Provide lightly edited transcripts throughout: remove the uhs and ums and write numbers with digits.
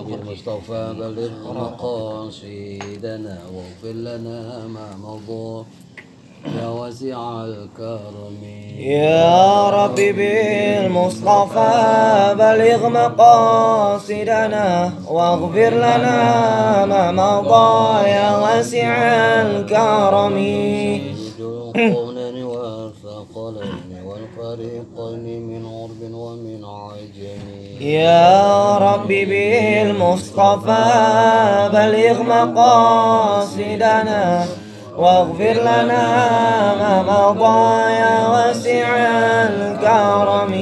بالمصطفى بلغ مقاصدنا واغفر لنا ما مضى يا واسع الكرم يا ربي بالمصطفى بلغ مقاصدنا واغفر لنا ما مضى يا واسع الكرم سيد القرنين والثقلين والفريقين من عرب ومن عجم يا ربي بالمصطفى بلغ مقاصدنا واغفر لنا ما مضى يا واسع الكرم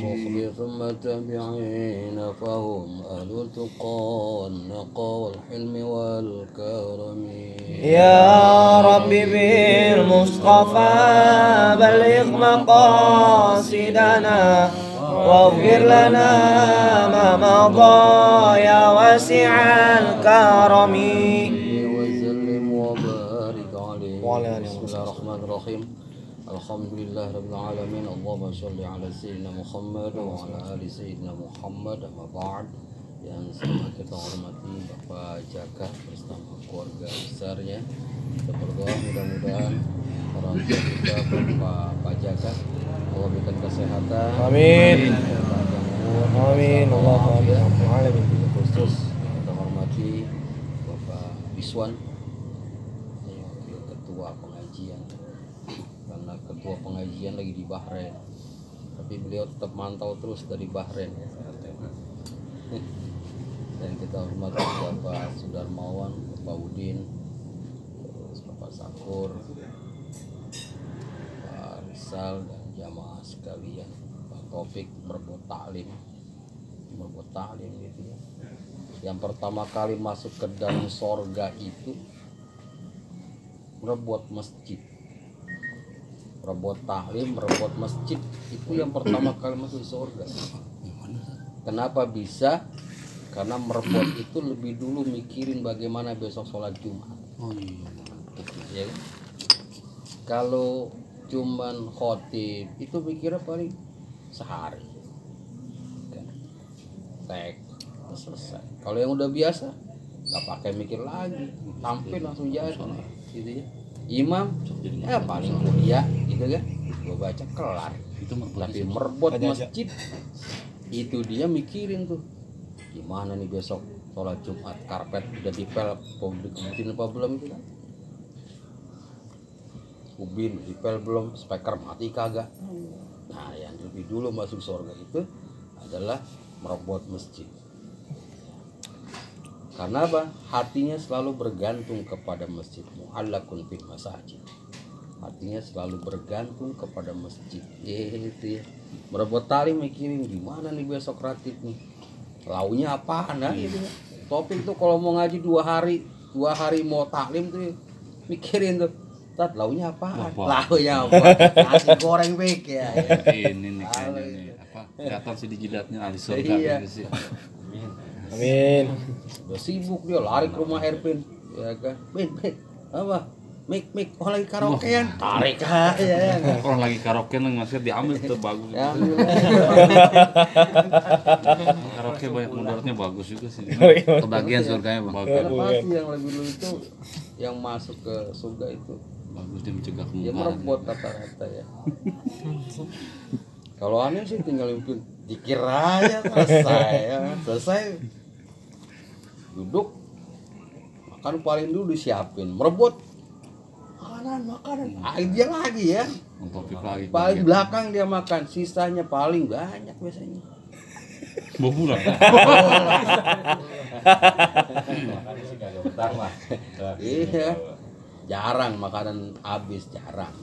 صحب ثم التابعين فهم أهل التقى والنقى والحلم والكرم يا ربي بالمصطفى بلغ مقاصدنا واغفر لنا ما مضى يا واسع الكرم وسلم وبارك عليه وعلى آله بسم الله الرحمن الرحيم الحمد لله رب العالمين اللهم صل على سيدنا محمد وعلى آل سيدنا Muhammad amma ba'd. Yang sama kita hormati Bapak Jaka bersama keluarga besarnya. Kita berdoa mudah-mudahan orang tua kita Bapak Jaka Allah berikan kesehatan. Amin. Panjang umur. Amin. Allahumma alamin. Khusus kita hormati Bapak Biswan, wakil ketua pengajian, karena ketua pengajian lagi di Bahrain, tapi beliau tetap mantau terus dari Bahrain ya. Dan kita hormati Bapak Sudarmawan, Bapak Udin, terus Bapak Sakur, Pak Rizal dan jamaah sekalian, Pak Taufik Merbot Taklim gitu ya. Yang pertama kali masuk ke dalam sorga itu merebut masjid, merebut taklim, merebut masjid itu yang pertama kali masuk sorga. Kenapa bisa? Karena merebut itu lebih dulu mikirin bagaimana besok sholat Jumat. Ya kan? Kalau cuman khotib itu mikirnya paling sehari kan? Tek selesai. Kalau yang udah biasa nggak pakai mikir lagi, tampil langsung jadi gitu ya. Imam ya paling kuliah gitu kan, gue baca kelar itu. Tapi merebut masjid itu dia mikirin tuh gimana nih besok sholat Jumat, karpet udah dipel dikebutin apa belum itu kan, ubin dipel belum, speaker mati kagak. Nah yang lebih dulu masuk surga itu adalah merebut masjid. Karena apa? Hatinya selalu bergantung kepada masjid. Mu'allakun fil masajid. Hatinya selalu bergantung kepada masjid. Itu ya. Merebut tali mikirin gimana nih besok ratib nih. Launya apaan nah gitu ya. Topik tuh kalau mau ngaji 2 hari mau taklim tuh mikirin tuh. Tat launya apaan? Launya apa? Nasi goreng bek ya. Ini nih kayaknya nih apa? Kelihatan sih di jidatnya ahli surga gitu sih. Amin. Udah sibuk dia lari ke rumah Erpin ya kan. Bin apa? Mik oh lagi karaokean. Tarik aja. Orang lagi karaoke nang masih diambil tuh bagus. Ya, Karaoke banyak mudaratnya bagus juga sih. Kebagian surganya bang. karena pasti yang lebih dulu itu yang masuk ke surga itu Bagus dia mencegah dia kemungkaran. merebut rata-rata ya. Kalau aneh sih tinggal impin dikir aja selesai ya. Selesai duduk makan paling dulu disiapin, merebut makanan dia lagi ya. Topik lagi. Paling belakang dia makan, sisanya paling banyak biasanya. Bobulan. Iya, jarang makanan habis, jarang.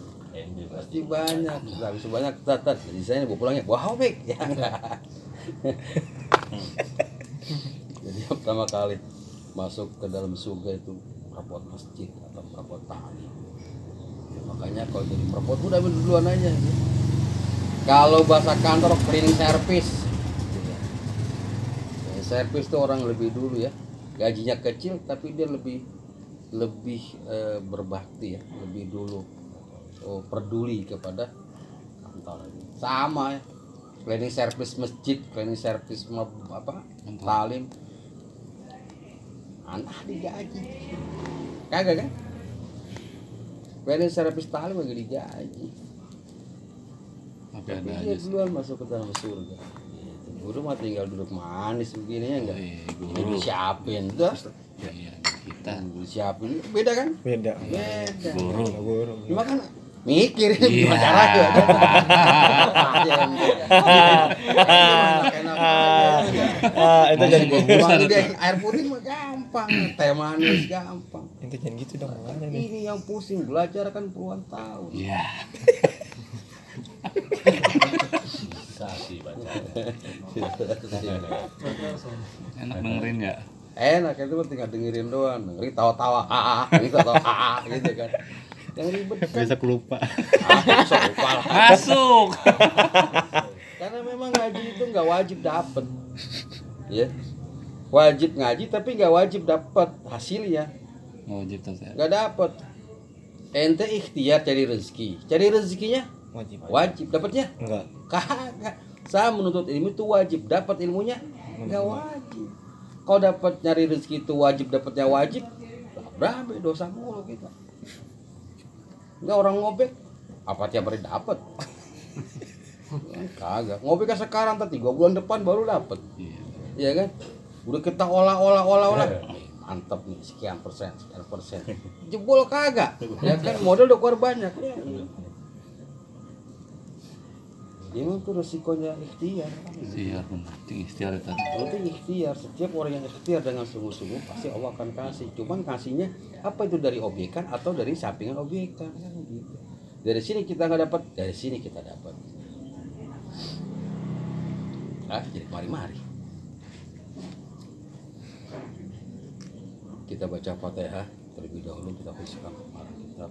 Pasti banyak, habis banyak tatat. Jadi saya bawa pulangnya, wah bek ya enggak. Jadi pertama kali masuk ke dalam surga itu merebut masjid atau merebut tali. Makanya kalau jadi merebut udah duluan aja. Kalau bahasa kantor cleaning service. Servis tuh orang lebih dulu ya, gajinya kecil tapi dia lebih berbakti ya, lebih dulu peduli kepada kantor. Sama ya, cleaning service masjid, cleaning service talim, anak digaji. Kagak kan? PNS servis talim lagi digaji. Tapi Tapi ada dia aja sih. duluan masuk ke dalam surga. Gitu. Guru mah tinggal duduk manis begini ya enggak? Guru. Ini disiapin tuh. Iya, kita. Disiapin. Beda kan? Beda. Beda. Guru. Guru. Cuma kan mikir Iya. gimana caranya. Enak-enak aja. Itu jangan Buang dia air putih mah gampang, teh manis gampang. itu jangan gitu dong. Mana nih? Ini yang pusing belajar kan puluhan tahun. Iya. Bisa sih baca. Enak dengerin ya. Enak itu mah tinggal dengerin doang, dengerin tawa-tawa, gitu tawa, gitu kan. Yang ribet kan. Bisa kelupa. Sok lupa lah. Masuk. Karena memang ngaji itu nggak wajib dapet, ya. Wajib ngaji tapi nggak wajib dapet hasilnya, Wajib tuh saya. nggak dapet. Ente ikhtiar cari rezeki, cari rezekinya Wajib. wajib, dapatnya Enggak. kagak. Saya menuntut ilmu itu wajib, dapat ilmunya nggak wajib. Kau dapat nyari rezeki itu wajib, dapatnya wajib, berapa dosa mulu kita. Nggak orang ngobek, apa tiap hari dapat? Kagak. Ngobek kan sekarang, tadi 3 bulan depan baru dapat. Iya. Iya kan? Udah kita olah. Mantap nih, sekian persen. Jebol kagak. Ya kan modal udah keluar banyak. Ya. Ini tuh resikonya ikhtiar. Ikhtiar benar. Ikhtiar itu. Itu ikhtiar. Setiap orang yang ikhtiar dengan sungguh-sungguh pasti Allah akan kasih. Cuman kasihnya apa itu dari obyekan atau dari sampingan obyekan kan gitu. Dari sini kita nggak dapat, dari sini kita dapat. Jadi mari-mari. Kita baca Fatihah terlebih dahulu, kita khususkan kepada kita,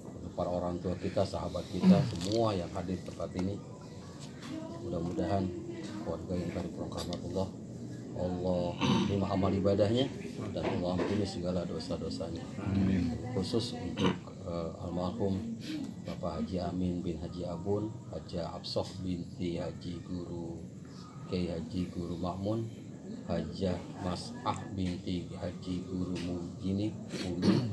untuk para orang tua kita, sahabat kita, semua yang hadir di tempat ini. Mudah-mudahan keluarga yang kami rahmatullah, Allah terima amal ibadahnya dan Allah ampuni segala dosa-dosanya. Khusus untuk almarhum Bapak Haji Amin bin Haji Abun, Haji Absoh binti Haji Guru Kiai Haji Guru Makmun, Hajah Mas'ah binti Haji Guru Mugini Mugni,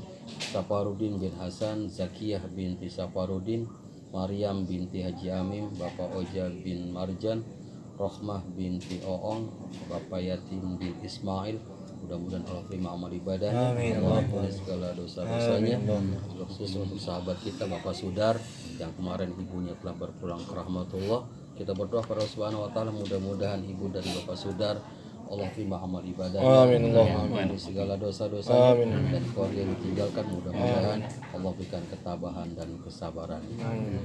Saparudin bin Hasan, Zakiyah binti Saparudin, Maryam binti Haji Amim, Bapak Oja bin Marjan, Rohmah binti Oong, Bapak Yatim bin Ismail. Mudah-mudahan Allah terima amal ibadahnya, Allah ampuni segala dosa-dosanya. Khusus untuk sahabat kita Bapak Sudar yang kemarin ibunya telah berpulang ke rahmatullah. Kita berdoa kepada Allah Subhanahu wa taala, mudah-mudahan ibu dari Bapak Sudar Allah terima amal ibadahnya, Amin. ampuni segala dosa-dosanya, dan keluarga yang ditinggalkan mudah-mudahan Allah berikan ketabahan dan kesabaran.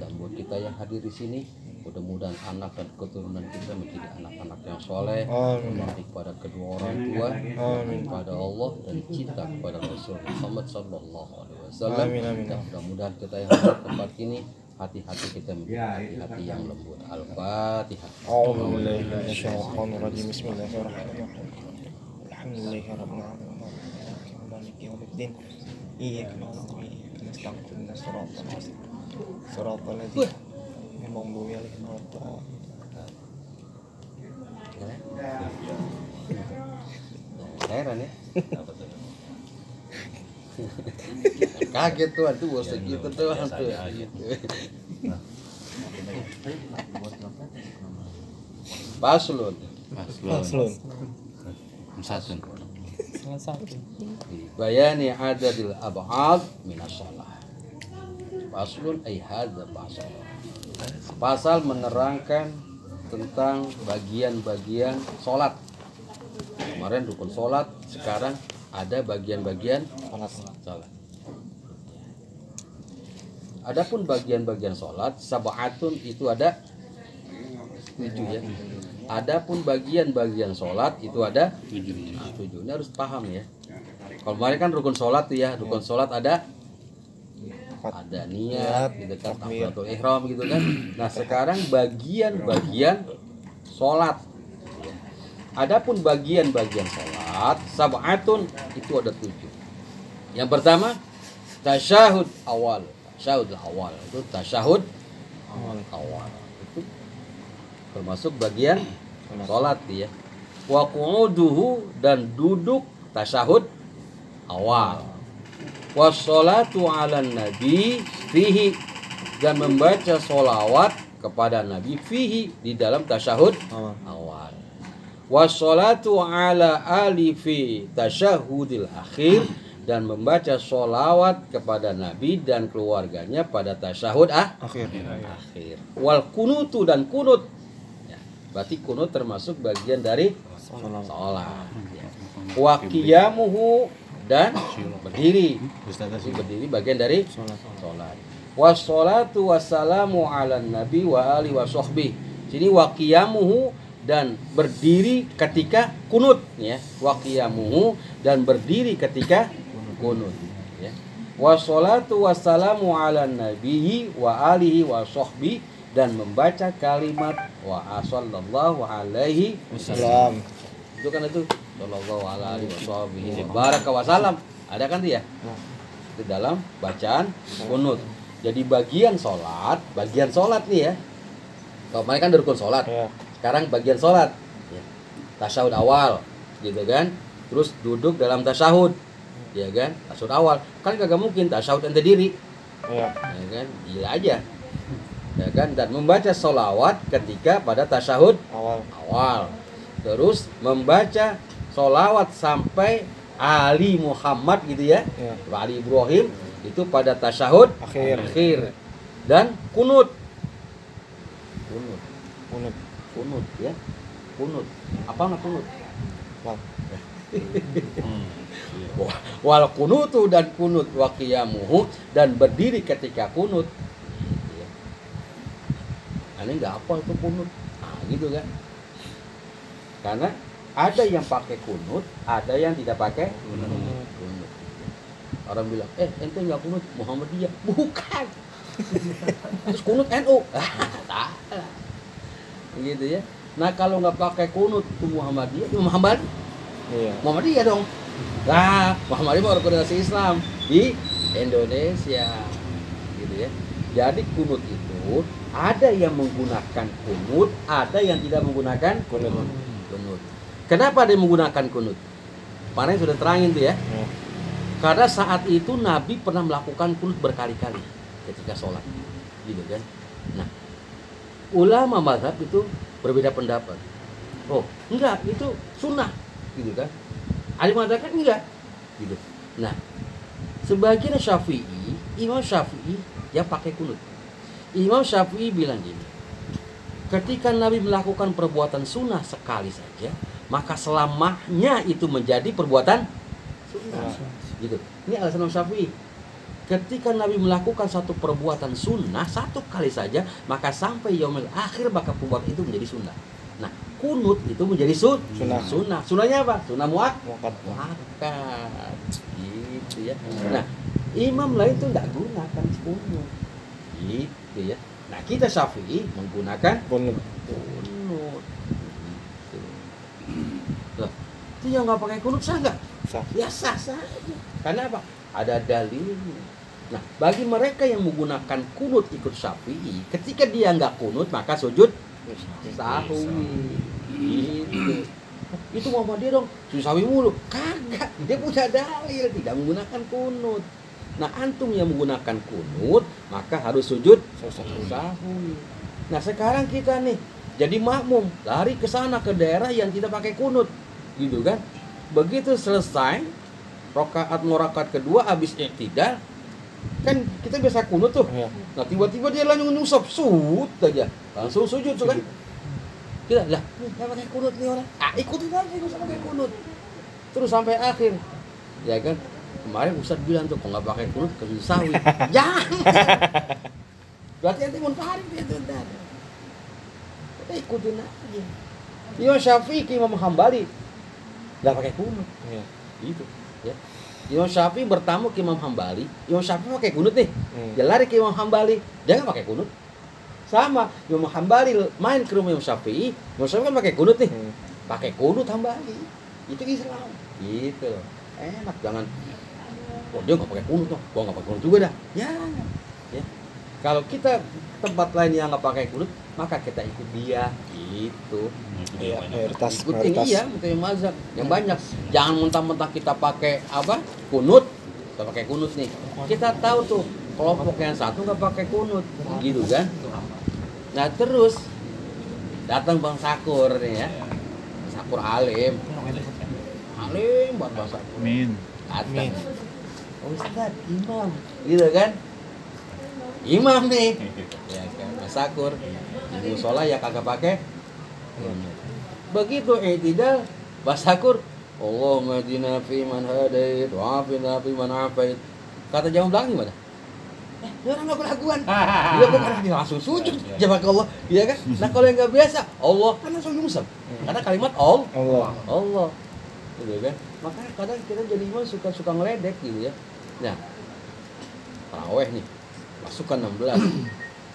Dan buat kita yang hadir di sini, mudah-mudahan anak dan keturunan kita menjadi anak-anak yang soleh, berbakti kepada kedua orang tua, kepada Allah dan cinta kepada Rasul Muhammad Sallallahu Alaihi Wasallam. Dan mudah-mudahan kita yang hadir di tempat ini, hati-hati kita menjadi hati yang lembut. Al-Fatihah. A'udzubillahi minasyaitonirrajim. Bismillahirrahmanirrahim. Alhamdulillahirabbil alamin. Maliki yaumiddin. Iyyaka na'budu wa iyyaka nasta'in. Ihdinas siratal mustaqim. Siratal ladzina an'amta 'alaihim Heran ya. Kaget tuh, aduh bos segitu tuh. Paslon. Paslon. Satu. Bayani adadil ab'ad minas shalah. Paslon ay hadza pasal. Pasal menerangkan tentang bagian-bagian sholat. Kemarin rukun sholat, sekarang ada bagian-bagian sholat. Adapun bagian-bagian sholat, sab'atun itu ada 7 ya. Adapun bagian-bagian sholat itu ada 7. Ini harus paham ya. Kalau kemarin kan rukun sholat tuh ya, rukun sholat ada niat, gitu kan, takbiratul ihram gitu kan. Nah sekarang bagian-bagian sholat. Adapun bagian-bagian sholat, sab'atun itu ada 7. Yang pertama tasyahud awal. Tasyahud awal itu tasyahud awal. Itu termasuk bagian sholat ya. Wa qu'uduhu dan duduk tasyahud awal. Wassalatu ala nabi fihi, dan membaca sholawat kepada Nabi fihi, di dalam tasyahud awal. Wassalatu ala ali fi tasyahudil akhir, dan membaca sholawat kepada Nabi dan keluarganya pada tasyahud Akhir. akhir. Wal kunutu, dan kunut, ya, berarti kunut termasuk bagian dari sholat. Ya. Wa qiyamuhu, dan berdiri. Jadi berdiri bagian dari sholat. Wassalatu wassalamu ala nabi wa ali wa sahbihi. Sini wa qiyamuhu, dan berdiri ketika kunut, ya. Wa qiyamuhu, dan berdiri ketika kunut, ya. Wassalatu wassalamu ala nabi wa alihi wa sahbihi, dan membaca kalimat wa sallallahu alaihi wasallam. Itu kan itu sallallahu alaihi wasallam baraka wasallam, ada kan dia di dalam bacaan kunut. Jadi bagian sholat nih ya. Kalau kemarin kan rukun sholat, sekarang bagian sholat, ya. Tasyahud awal, gitu kan. Terus duduk dalam tasyahud, ya kan. Tasyahud awal kan kagak mungkin tasyahud ente diri, ya kan, gila aja, ya kan. Dan membaca sholawat ketika pada tasyahud awal. Terus membaca sholawat sampai Ali Muhammad gitu ya, Ali Ibrahim, itu pada tasyahud akhir. Dan kunut ya, kunut. Apa nak kunut? Wal kunutu, dan kunut, wa qiyamuhu, dan berdiri ketika kunut. Ini nggak apa itu kunut, gitu kan? Karena ada yang pakai kunut, ada yang tidak pakai kunut. Orang bilang, ente nggak kunut Muhammadiyah, bukan. Terus kunut NU, tak, gitu ya. Nah kalau nggak pakai kunut itu Muhammadiyah, itu Muhammadiyah dong. Nah Muhammadiyah mau organisasi Islam di Indonesia, gitu ya. Jadi kunut itu ada yang menggunakan kunut, ada yang tidak menggunakan kunut. Kenapa dia menggunakan kunut? Kemarin sudah terangin tuh ya. Karena saat itu Nabi pernah melakukan kunut berkali-kali ketika sholat, gitu kan. Nah, ulama mazhab itu berbeda pendapat. Oh, enggak, itu sunnah, gitu kan. Ada mengatakan enggak, gitu. Nah, sebagian Syafi'i, Imam Syafi'i dia pakai kunut. Imam Syafi'i bilang gini, ketika Nabi melakukan perbuatan sunnah sekali saja, maka selamanya itu menjadi perbuatan sunnah, gitu. Ini alasan Imam Syafi'i. Ketika Nabi melakukan satu perbuatan sunnah satu kali saja, maka sampai yaumil akhir maka perbuatan itu menjadi sunnah. Nah, kunut itu menjadi sunnah. Sunnahnya apa? Sunnah muakkad. Gitu ya. Nah, imam lain itu tidak gunakan kunut. Gitu ya. Nah, kita Syafi'i menggunakan kunut. Gitu. Loh, itu yang nggak pakai kunut sah nggak? Ya sah saja. Karena apa? Ada dalilnya. Nah, bagi mereka yang menggunakan kunut ikut Syafi'i, ketika dia nggak kunut maka sujud sahwi. Gitu. Itu Muhammadiyah dong, sujud sahwi mulu. Kagak, dia punya dalil tidak menggunakan kunut. Nah, antum yang menggunakan kunut maka harus sujud sahwi. Nah, sekarang kita nih jadi makmum, lari ke sana ke daerah yang tidak pakai kunut, gitu kan? Begitu selesai rakaat kedua habis iktidal, kan kita biasa kunut tuh. Nah, tiba-tiba dia langsung nyusap aja, langsung sujud tuh kan. Kita lah, nggak pakai kunut nih orang. Ikutin aja, nggak usah pakai kunut. Terus sampai akhir, ya kan? Kemarin Ustaz bilang tuh, kok nggak pakai kunut ke sahwi. Jangan. Berarti nanti munfarid itu ntar. Kita ikutin aja. Imam Syafi'i, Imam Hambali nggak pakai kunut. Gitu, ya. Imam Syafi'i bertamu ke Imam Hambali, Imam Syafi'i pakai kunut nih. Dia lari ke Imam Hambali, dia nggak pakai kunut. Sama, Imam Hambali main ke rumah Imam Syafi'i, Imam Syafi'i kan pakai kunut nih. Pakai kunut Hambali. Itu Islam. Gitu. Enak, jangan. Oh, dia nggak pakai kunut, gua nggak pakai kunut juga dah. Ya. Kalau kita tempat lain yang nggak pakai kunut, maka kita ikut dia gitu. Iya, mayoritas. Ikutin iya, ikutin mazhab yang banyak. Jangan mentah-mentah kita pakai apa? Kunut. Kita pakai kunut nih. Kita tahu tuh kelompok yang satu nggak pakai kunut, gitu kan? Nah terus datang Bang Sakur nih ya, Sakur alim buat Bang Sakur. Amin. Datang. Ustaz, imam, gitu kan? Imam nih, ya kan, Mas Sakur di musola ya kagak pakai. Begitu i'tidal, Mas Sakur, Allahumma hdina fi man hadait, wa afina fi man afait. Kata jawab belakang gimana? Dia orang nggak kelakuan. Dia bukan dia langsung sujud, jawab ke Allah, iya kan? Nah kalau yang nggak biasa, Allah kan langsung nyungsep. Karena kalimat Allah, gitu kan? Makanya kadang kita jadi imam suka ngeledek gitu ya. Nah, taraweh nih. Masukkan 16.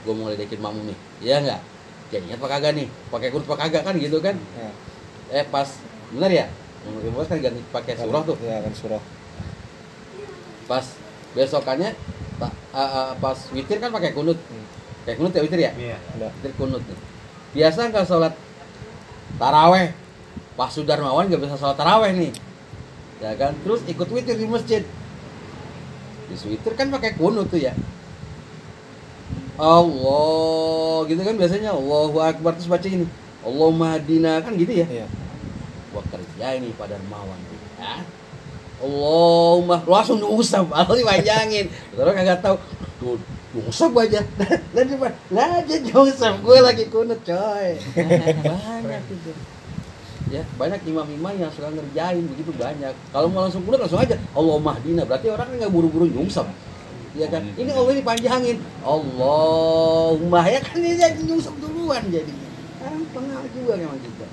Gue mau ledekin makmum nih. Iya enggak? Jadinya apa kagak nih? Pakai kurus apa kagak kan gitu kan? Ya. Pas benar ya? Yang kan ganti pakai surah tuh. Iya, kan surah. Pas besokannya pas witir kan pakai kunut. Kayak kunut ya witir ya? Iya. Witir kunut nih. Biasa enggak sholat taraweh? Pas Sudarmawan enggak bisa sholat taraweh nih. Ya kan? Terus ikut witir di masjid. Di witir kan pakai kunut tuh ya. Allah gitu kan biasanya Allahu Akbar terus baca ini Allahumma hadina kan gitu ya. Iya. Gua kerja ini pada mawan ya. Allahumma langsung diusap, Allah dipanjangin. Terus kagak tahu tuh diusap aja. Lah aja diusap gue lagi kunut coy. Banyak itu. Ya, banyak imam-imam yang suka ngerjain begitu banyak. Kalau mau langsung kunut langsung aja Allahumma hadina, berarti orang enggak buru-buru nyungsep. Iya kan? Ini Allah dipanjangin. Allahumma ya kan ini jadi nyungsep duluan jadinya. Sekarang pengal juga memang kita.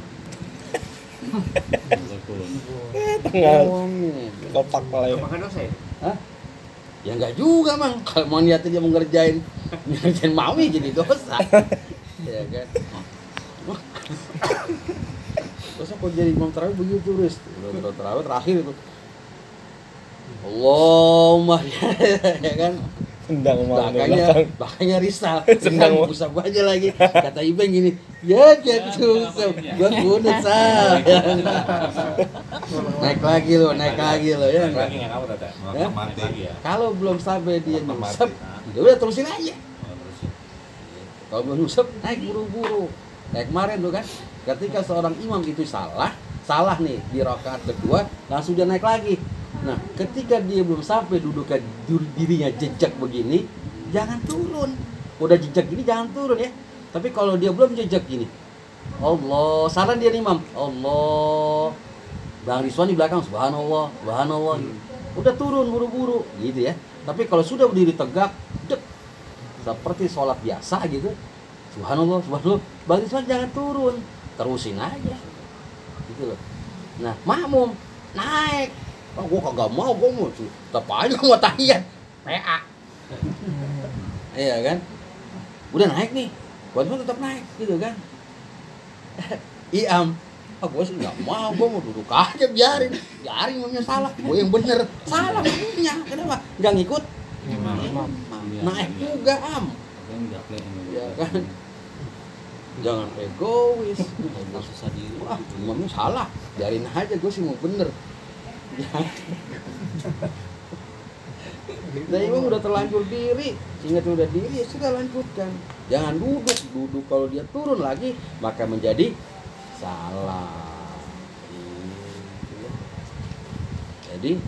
Tengah. Ngomongin. Kopak pala ya. Makan dosa ya? Hah? Ya enggak juga, Mang. Kalau mau niatnya dia mau ngerjain mami jadi dosa. Ya kan? Terus aku jadi imam tarawih begitu terus. Udah tarawih terakhir itu. Allahumma ya kan Sendang makanya risal Sendang usap aja lagi kata Ibeng gini ya gitu gua kunut sah naik lagi lo ya enggak ya? Kalau belum sampai dia nyusap ya udah terusin aja kalau belum nyusap naik buru-buru kayak kemarin tuh kan ketika seorang imam itu salah nih di rakaat kedua langsung dia naik lagi. Nah, ketika dia belum sampai dudukkan dirinya jejak begini, jangan turun. Udah jejak gini jangan turun ya. Tapi kalau dia belum jejak gini, Allah, saran dia nih imam, Allah. Bang Rizwan di belakang, subhanallah. Udah turun buru-buru gitu ya. Tapi kalau sudah berdiri tegak, seperti sholat biasa gitu, subhanallah. Bang Rizwan jangan turun, terusin aja. Gitu loh. Nah, makmum naik. Oh, gue kagak mau, gue mau tetap aja mau tahiyat PA. Iya kan? Udah naik nih, buat gue tetap naik gitu kan? Iam, gue sih nggak mau, gue mau duduk aja biarin imamnya salah, gue yang bener salah makmumnya, kenapa? Nggak ngikut? Naik juga ya kan? Jangan egois, wah imamnya salah, biarin aja gue sih mau bener. Nah imam udah terlanjur diri sehingga udah diri ya sudah lanjutkan, jangan duduk kalau dia turun lagi maka menjadi salah. Jadi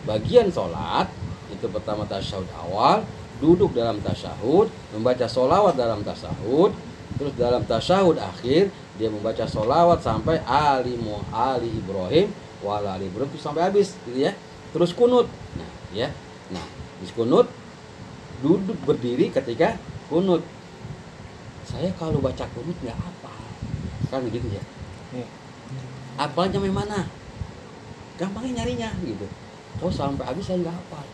bagian sholat itu pertama tasyahud awal, duduk dalam tasyahud, membaca sholawat dalam tasyahud, terus dalam tasyahud akhir dia membaca sholawat sampai ali Ibrahim wala ali Ibrahim itu sampai habis gitu ya. Terus kunut. Nah, ya. Nah, habis kunut duduk berdiri ketika kunut. Saya kalau baca kunut enggak apa. Kan gitu ya. Apalnya sampai mana? Gampangnya nyarinya gitu. Oh, sampai habis saya enggak hafal.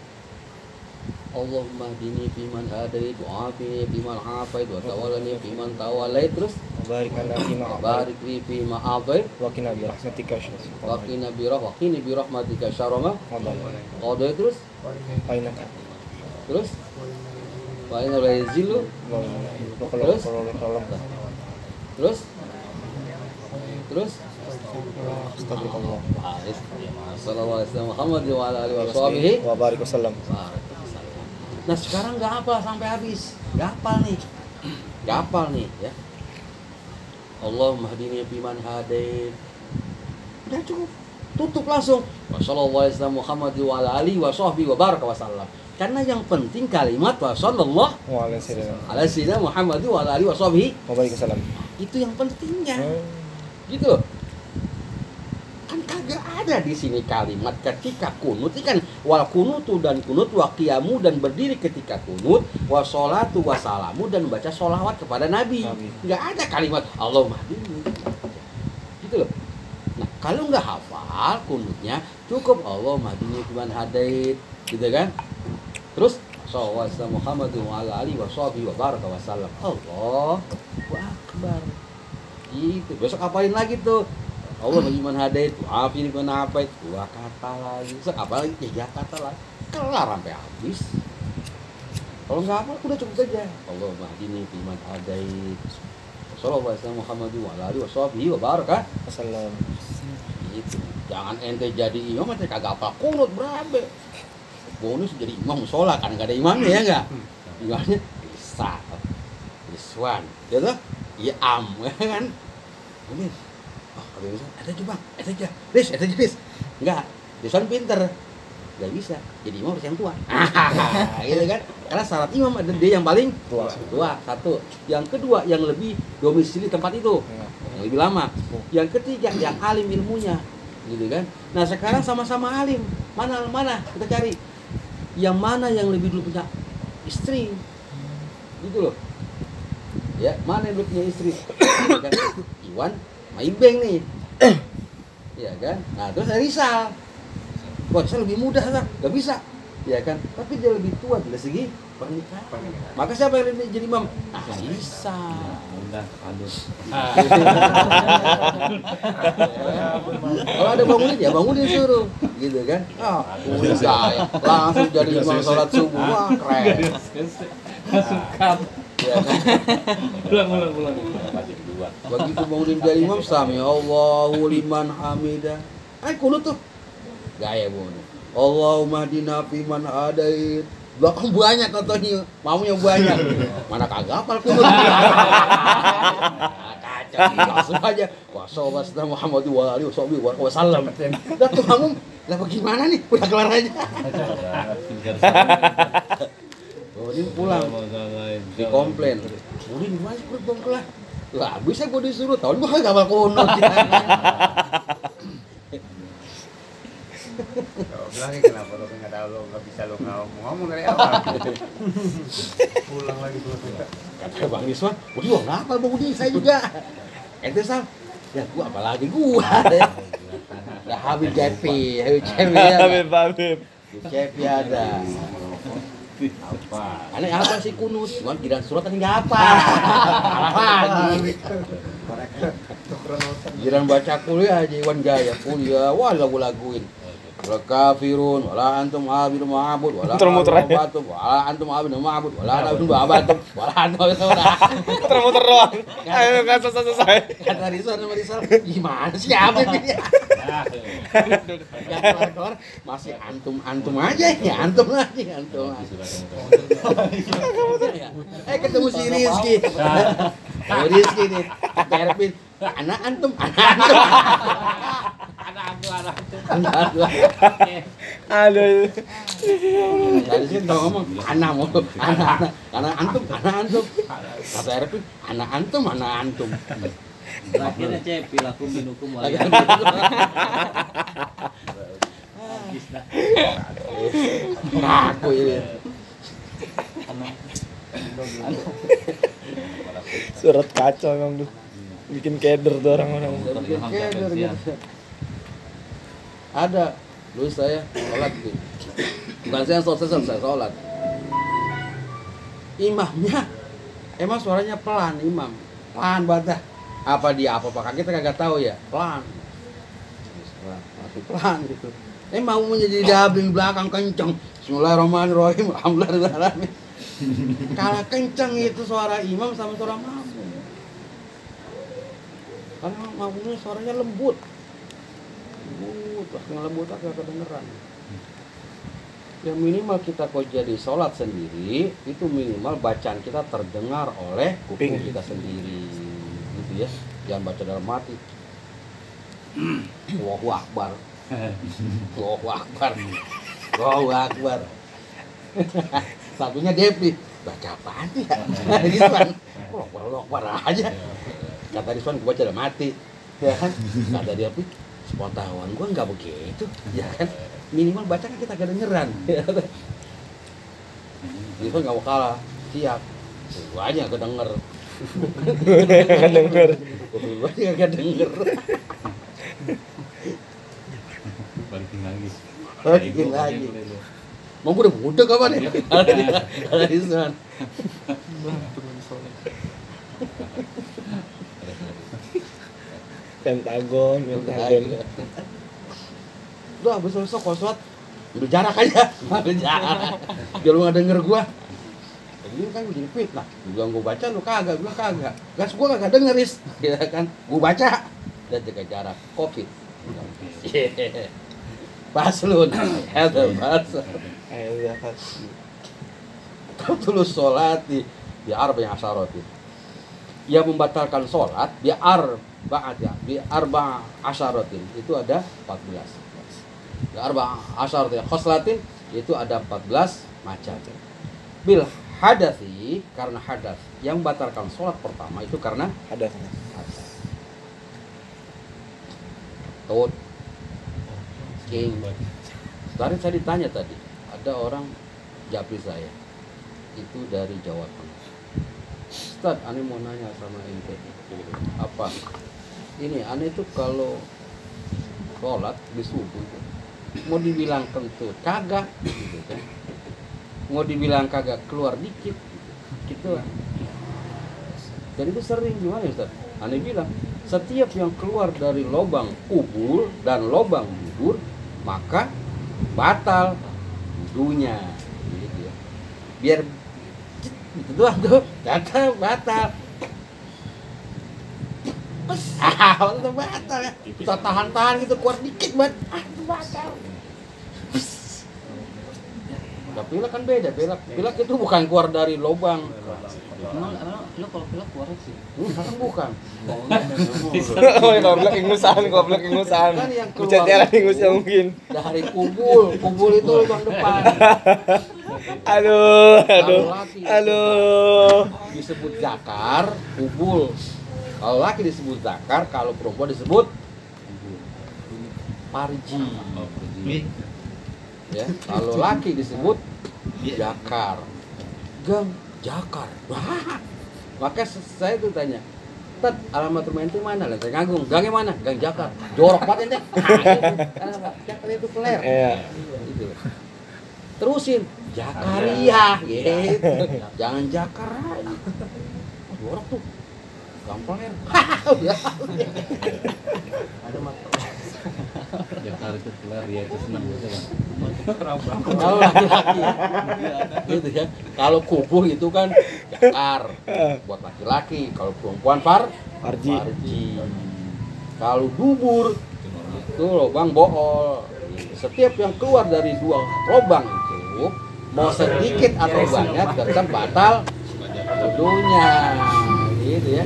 Allahumma hdini fiman hadait wa afini fiman afait wa tawallani fiman tawallait. Terus barik lana fima barik li fima afait wa qina bi rahmatika syarra ma qadait. Terus ainaka terus Wa'inna la yazilu. Terus? Terus? Astagfirullah. Sallallahu alaihi wasallam Muhammad wa ala alihi washabihi Wa barik wasallam. Nah sekarang nggak hafal sampai habis, nggak hafal nih, ya. Allahumma hdini fiman hadait. Udah cukup, tutup langsung. Wassalamualaikum Muhammad wa ala alihi washabihi wa baraka wasallam. Karena yang penting kalimat wasallallahu ala sayyidina Muhammad wa ala alihi washabihi Wa barik wasallam. itu yang pentingnya. Gitu loh. Kan kagak ada di sini kalimat ketika kunut ini kan wal kunutu dan kunut wa qiyamu dan berdiri ketika kunut wa sholatu wa salamu dan baca sholawat kepada Nabi. Nggak ada kalimat Allahumma hdini. Gitu loh. Nah, kalau nggak hafal kunutnya cukup Allahumma hdini fiman hadait, gitu kan? Terus sallallahu Muhammad wa ala alihi washabihi wa baraka wasallam. Allahu akbar. Gitu. Besok apain lagi tuh? Allah bagaimana hadait, afin kuna apa itu? 2 kata lagi. Apa lagi? 3 kata lagi. Kelar sampai habis. Kalau nggak apa, udah cukup saja. Allah mahdini fiman hadait. Sallallahu alaihi wasallam Muhammad wa ala alihi washabihi wa baraka Wasallam. Gitu. Jangan ente jadi imam ente kagak apa kunut berabe. Bonus jadi imam sholat kan nggak ada imamnya ya nggak? Imamnya bisa, Rizwan, gitu? Iya kan? Ini, oh kalau bisa, ada aja bang, ada aja, Riz, nggak, Rizwan pinter, nggak bisa, jadi imam harus yang tua, gitu kan? Karena syarat imam ada dia yang paling tua, satu, yang kedua yang lebih domisili tempat itu, yang lebih lama, yang ketiga yang alim ilmunya, gitu kan? Nah sekarang sama-sama alim, mana kita cari. Yang mana yang lebih dulu punya istri, gitu loh, ya mana yang dulu punya istri, kan? Iwan, Maibeng nih, ya kan, nah terus Rizal, wah saya lebih muda lah, gak bisa, ya kan, tapi dia lebih tua dari segi pernikahan, maka siapa yang lebih jadi imam? Rizal. Kalau ada bangunin ya bangunin suruh, gitu kan? Udah langsung jadi imam sholat subuh, wah keren. Suka. Ya kan? Pulang. Begitu bangunin jadi imam, sami Allahu liman hamidah. Kunut tuh, gaya bangunin. Allahumma hdina fiman hadait. Belakang banyak contohnya, maunya banyak. Mana kagak hafal kunut. Kacau, langsung aja. Wassalamualaikum Muhammad wa alihi wasallam. Udah tuh kamu, lah bagaimana nih? Udah kelar aja. Ini pulang, dikomplain. Udah gimana sih perut kelar? Lah bisa gue disuruh, tahun gue kagak hafal kunut. Bilangin kenapa lo nggak tahu lo nggak bisa lo ngomong dari awal. Pulang lagi pulang. Kata Bang Rizwan, udah nggak apa Bang Udi, saya juga. Ente Sal, ya gua apalagi gua. Ya Habib Cepi ya. Habib. Cepi ada. Apa? Aneh apa sih kunut? Cuman kira surat tadi nggak apa. Lagi. Jiran baca kuliah aja Iwan Gaya kuliah, wah lagu-laguin. Wala kafirun, wala antum abidun ma'abud, wala antum wala antum abidun ma'abud, wala antum ba'abatum, wala antum abidun ma'abud. Muter-muter doang. Ayo nggak selesai. Kata Rizwan sama Rizal, gimana sih apa ini? Yang keluar masih antum aja ya, antum aja. Ketemu si Rizky. Rizky nih, Erpin, anak antum. Aduh. Tadi sih udah ngomong anak antum. Kata Erpin, anak antum. Akhirnya Cepi lakum minukum wala. Ngaku ini. Surat kacau emang tuh. Bikin keder tuh orang-orang. Ada, dulu saya sholat gitu. Bukan saya selesai sholat. Imamnya, emang suaranya pelan imam, pelan banget. Apa dia apa kita kagak tahu ya, pelan, masih pelan gitu. Mau menjadi dabling belakang kenceng. Bismillahirrahmanirrahim. Alhamdulillah. Kalah kencang itu suara imam sama suara makmum. Karena makmumnya suaranya lembut. Lembut agak kedengeran. Yang minimal kita kalau jadi sholat sendiri, itu minimal bacaan kita terdengar oleh kuping kita sendiri, gitu ya. Jangan baca dalam hati. Allahu Akbar. Allahu Akbar. Allahu Akbar. Satunya Depi, baca apaan sih ya? Rizwan, Allahu Akbar aja. Kata Rizwan, gue baca dalam hati. Ya kan? Kata Depi, sepengetahuan gue nggak begitu, ya kan? Minimal baca kan kita kedengeran. Rizwan nggak mau kalah, siap. Gue aja kedenger. Kedenger. Gue aja kedenger. Balikin lagi. Balikin lagi. Mau gue udah muda kapan ya? Ada Rizwan. Pentagon. Udah besok koswat udah jarak aja. Udah jarak. Biar lu gak denger gua. Ini kan gue jadi fitnah. Lu bilang gua baca, lu kagak, gua kagak. Gas gua kagak dengeris. Ya kan? Gua baca. Dan jaga jarak. Covid. Paslun. Ada pasal. Ayo pas. Kau tulus sholat di arba'in asyaratin. Yang membatalkan sholat di arba asyaratin itu ada 14. Di arba asyaratin khoslatin itu ada 14 macam. Bil hadasi, karena hadas. Yang membatalkan sholat pertama itu karena Ada. Tot king. Tadi saya ditanya tadi, ada orang japri saya itu dari Jawa Tengah. Ustaz, aneh mau nanya sama ente. Apa? Ini aneh itu kalau sholat di subuh itu, mau dibilang kentut kagak, gitu kan? Mau dibilang kagak keluar dikit, gitu. Dan itu sering gimana Ustaz? Aneh bilang, setiap yang keluar dari lubang kubur dan lubang bubur, maka batal wudunya, gitu ya. Biar itu doang tuh, batal. Itu batal ya. Kita tahan-tahan gitu, keluar dikit banget. Itu batal. Nah, pilek kan beda, pilek itu bukan keluar dari lubang. Emang lu kalau pilek keluar sih? Kan bukan. Oh, goblok ingusan. Kan yang keluar Bucat tiara ingusnya mungkin. dari kubul itu lubang depan. Aduh. Disebut zakar, kubul. Kalau laki disebut zakar, kalau perempuan disebut parji. Ya, kalau laki disebut jakar. Gang jakar. Wah. Maka saya tuh tanya, "Tet, alamat rumah ente mana?" Lah, saya ngagung. Gangnya mana? Gang Jakar. Jorok banget ente. Jakar itu peler. Iya. Gitu. Terusin Jakaria gitu. Jangan Jakar aja. Jorok tuh. Gampang ya. Ada mata. Jakarta itu kelar ya itu senang gitu kan. Kalau laki-laki gitu ya. Kalau kubur itu kan jakar buat laki-laki, kalau perempuan parji. Kalau dubur itu lubang bool. Setiap yang keluar dari dua lubang itu mau sedikit atau banyak tetap batal wudunya. Gitu ya.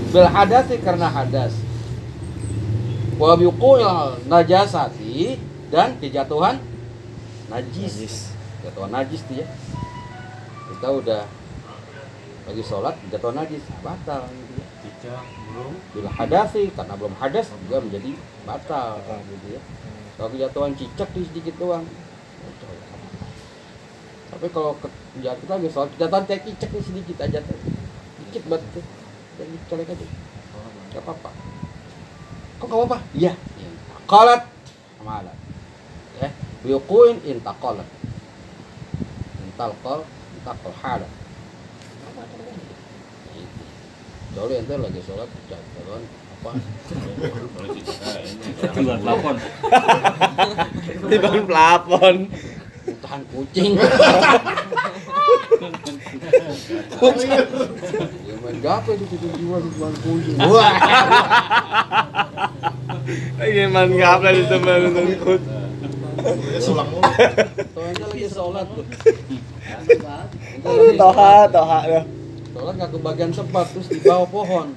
Bil hadasi, karena hadas. Wa biqul najasati, dan kejatuhan najis. Jatuhan najis dia. Kita udah lagi sholat jatuhan najis batal gitu ya. Cicak belum. Bil hadasi, karena belum hadas juga menjadi batal gitu ya. Kalau kejatuhan cicak di sedikit doang. Tapi kalau kita lagi sholat kejatuhan kayak cicak nih sedikit aja tuh. Dikit banget tuh. Jadi colek aja. Gak apa-apa. Kok gak apa-apa? Iya. Intaqalat amalan. Ya, biuquin intaqalat. Intaqal halat. Soalnya ente lagi sholat jatuhan apa? Bulan plafon. Di bangun plafon. Tahan kucing. Ya main gape itu tujuan kucing. Wah. Lagi main ngapel itu nonton kut. Soalnya lagi sholat tuh. Toha dah. Sholat nggak kebagian sempat terus di bawah pohon.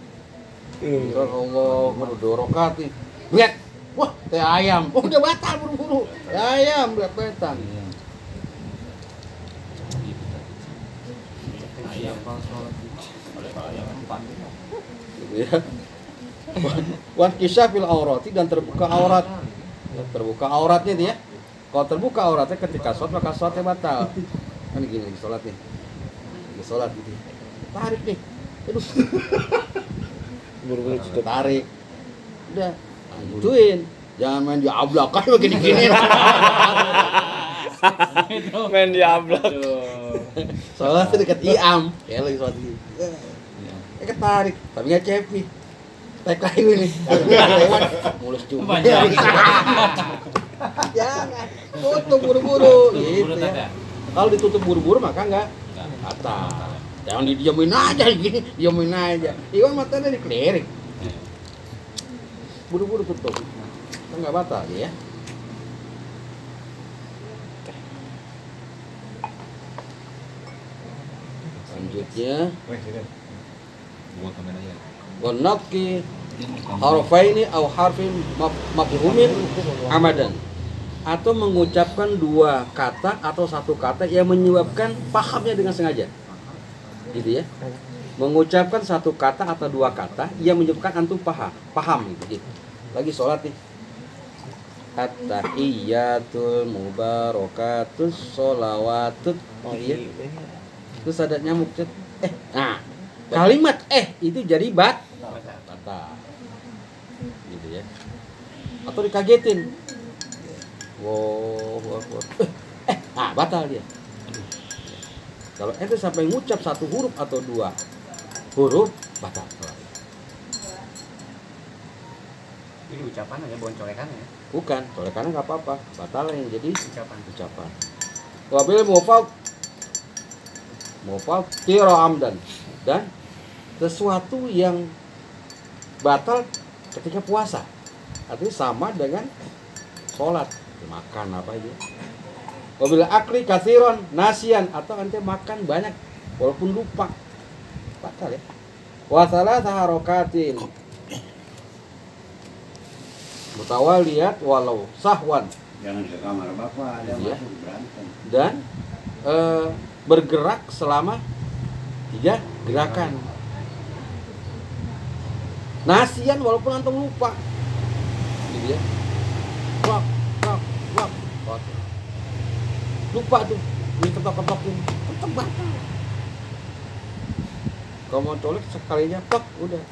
Ya Allah, berdua rokaat nih. Lihat, wah teh ayam. Oh, udah batal buru-buru. Teh ayam berat betan. Gitu ya. Wan kisah fil aurati dan terbuka aurat. Ya, terbuka auratnya dia. Kalau terbuka auratnya ketika sholat maka sholatnya batal. Kan gini lagi sholat nih. Lagi sholat gitu. Tarik nih. Aduh. Buru-buru tutup. Tarik. Udah. Lanjutin. Jangan main di ablak kan begini-gini. Main di ablak. Sholat dekat iam. Ya lagi sholat gitu. Ketarik, tapi nggak cepi. Tek lagi nih. Lewat mulus juga. Jangan. Tutup buru-buru gitu ya. Kalau ditutup buru-buru maka nggak batal. Jangan didiamin aja gini, diamin aja. Iwan matanya dikelirik. Buru-buru tutup. Kan nggak batal ya. Selanjutnya Buat kamera ya. wanaki harfaini au harfin mafhumin amadan, atau mengucapkan dua kata atau satu kata yang menyebabkan pahamnya dengan sengaja, gitu ya. Mengucapkan satu kata atau dua kata yang menyebabkan antum paham gitu. Lagi sholat nih, at-tahiyyatul mubarakatus sholawatut, gitu ya. Terus ada nyamuk cet. Nah kalimat itu jadi batal, gitu ya. Atau dikagetin, wow, batal dia. Kalau ente sampai ngucap satu huruf atau dua huruf batal. Ini ucapan aja, bukan colekan ya. Bukan, colekannya nggak apa-apa, batal yang jadi Ucapan. Wabil mufal tiro amdan, dan sesuatu yang batal ketika puasa, artinya sama dengan sholat, makan apa aja. Wabil akli kathiron nasian, atau ente makan banyak walaupun lupa, batal ya. Wasalah saharokatin mutawaliyat walau sahwan, Jangan ke kamar bapak, ada Iya. masuk berantem. dan bergerak selama 3 gerakan. Nasian walaupun antum lupa, gitu ya. Wak. Lupa tuh, diketok-ketokin, tetap batal. Kalau mau colek sekalinya tok, udah.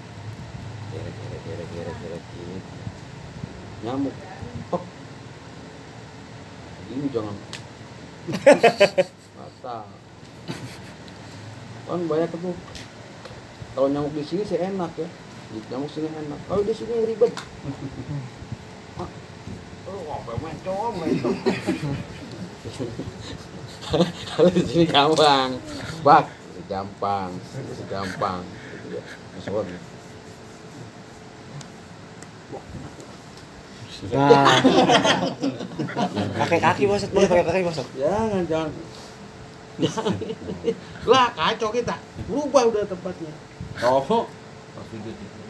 Geret nyamuk, tok. Ini jangan. Batal. Kan banyak tuh. Kalau nyamuk di sini sih enak ya. Nyamuk sini enak. Kalau di sini ribet. Kalau di sini gampang, gampang. Gitu ya. Maksudnya. Nah. Pakai kaki bosat, boleh pakai kaki bosat. Jangan. Lah kacau kita. Berubah udah tempatnya. Oh, pas video itu.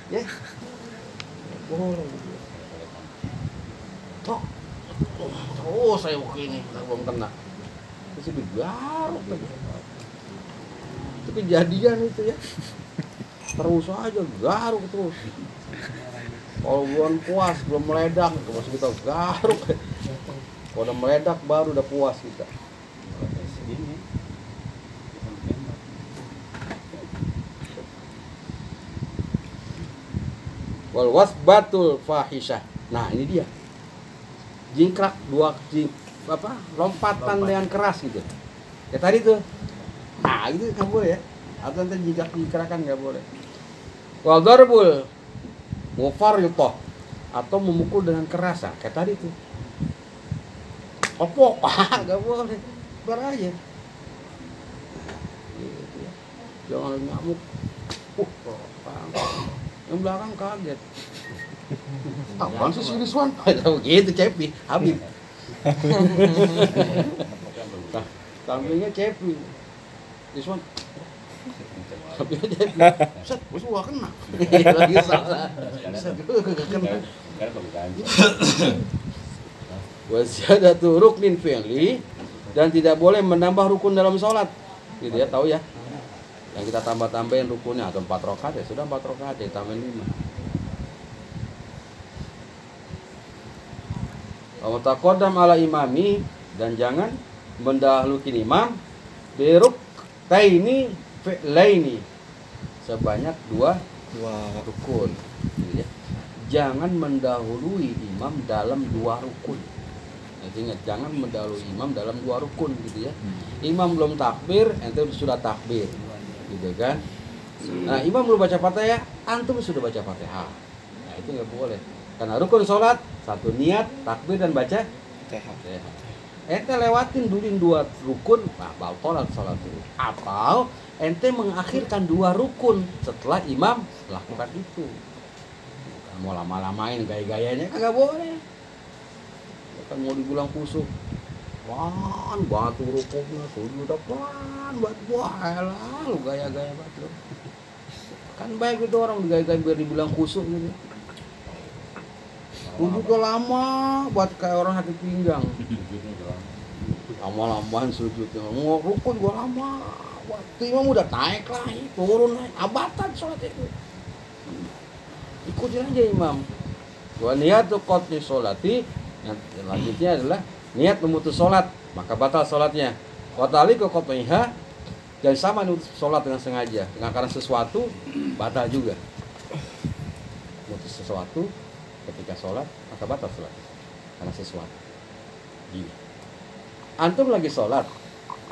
Ya. Boleh. Oh, saya begini, belum kena. Terus digaruk tadi. Itu kejadian itu ya. Terus aja garuk terus. Kalau belum puas, belum meledak, masih kita garuk. Kalau udah meledak baru udah puas kita. Wal wasbatul fahisyah. Nah, ini dia. Jingkrak lompatan dengan keras gitu. Ya tadi tuh. Nah, itu enggak boleh ya. Atau nanti jingkrakan enggak boleh. Wal darbul mufarritah, atau memukul dengan keras, kayak tadi tuh. Opok, nggak boleh, bar aja. Gitu ya. Jangan nyamuk. Yang belakang kaget. Apaan sih si Rizwan? Tahu gitu Cepi, Habib. Sampingnya Cepi. Rizwan. Sampingnya Cepi. Set, gua kena. Lagi salah. Set, gua kena. Wasyadatu ruknin fi'li, dan tidak boleh menambah rukun dalam sholat. Gitu ya, tahu ya. Yang kita tambah-tambahin rukunnya atau 4 rakaat ya sudah 4 rakaat ya tambahin 5. Wa taqaddam ala imami, dan jangan mendahului imam biruk taini fi'laini, sebanyak 2 rukun. Gitu ya. Jangan mendahului imam dalam 2 rukun. Ingat, jangan mendahului imam dalam 2 rukun gitu ya. Imam belum takbir, ente sudah takbir. Gitu kan? Nah, imam belum baca Fatihah, antum sudah baca Fatihah. Nah, itu nggak boleh. Karena rukun sholat, 1 niat, takbir dan baca Fatihah. Ente lewatin dulu 2 rukun, nah batal sholat dulu. Atau ente mengakhirkan 2 rukun setelah imam lakukan itu. Bukan mau lama-lamain gaya-gayanya, kagak boleh. Kan mau dibilang kusuk, pelan batu rukuknya sujud pelan batu, wah lu gaya-gaya banget lu. Kan baik itu orang digaya-gaya biar dibilang kusuk gitu. Sujudnya lama buat kayak orang sakit pinggang. Lama-lamaan sujudnya, mau rukun gua lama. Waktu imam udah naik lagi, turun naik, abatan sholat itu. Ikutin aja imam. Gua niat tuh qotni sholati. Yang selanjutnya adalah niat memutus sholat, maka batal sholatnya. Watali ke qotniha, dan sama memutus sholat dengan sengaja, dengan karena sesuatu batal juga. Memutus sesuatu ketika sholat, maka batal sholat karena sesuatu. Gini. Antum lagi sholat,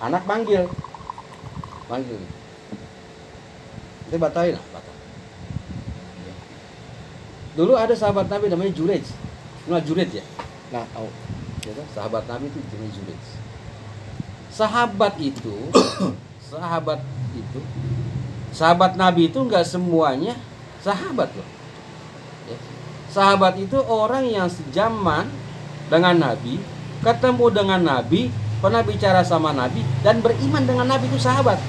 anak manggil, itu batalin lah, batal. Dulu ada sahabat Nabi namanya Jurej, Jurej ya. Nah, Ya, sahabat Nabi itu jenis Jurej. Sahabat Nabi itu nggak semuanya sahabat loh. Ya. Sahabat itu orang yang sejaman dengan Nabi, ketemu dengan Nabi, pernah bicara sama Nabi, dan beriman dengan Nabi, itu sahabat.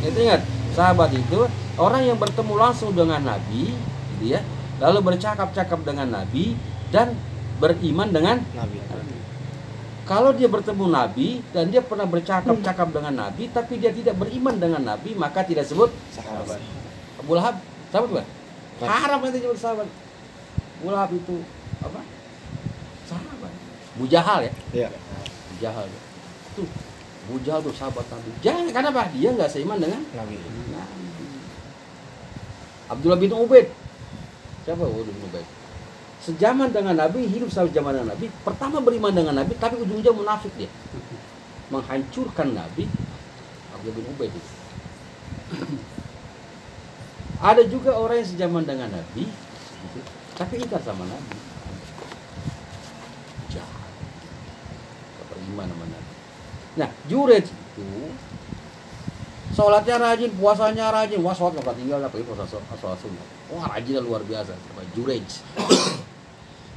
Itu ingat, sahabat itu orang yang bertemu langsung dengan Nabi, gitu ya, lalu bercakap-cakap dengan Nabi dan beriman dengan Nabi. Kalau dia bertemu Nabi dan dia pernah bercakap-cakap dengan Nabi, tapi dia tidak beriman dengan Nabi, maka tidak disebut sahabat. Abu Lahab, sahabat bukan? Haram nanti disebut sahabat. Abu Lahab itu apa? Sahabat. Abu Jahal ya? Iya. Abu Jahal. Tuh, Abu Jahal tuh sahabat Nabi. Jangan, karena apa? Dia nggak seiman dengan Nabi. Abdullah bin Ubaid. Siapa Abdullah bin Ubaid? Sejaman dengan Nabi, hidup sejaman dengan Nabi, pertama beriman dengan Nabi, tapi ujungnya munafik dia, menghancurkan Nabi. Abdullah bin Ubaid itu. Ada juga orang yang sejaman dengan Nabi, gitu, tapi ingkar sama Nabi, jahat, beriman sama Nabi. Nah, Jurej itu sholatnya rajin, puasanya rajin, wah sholat nggak tinggal lah, puasa sunnah, wah rajinnya luar biasa, Jurej.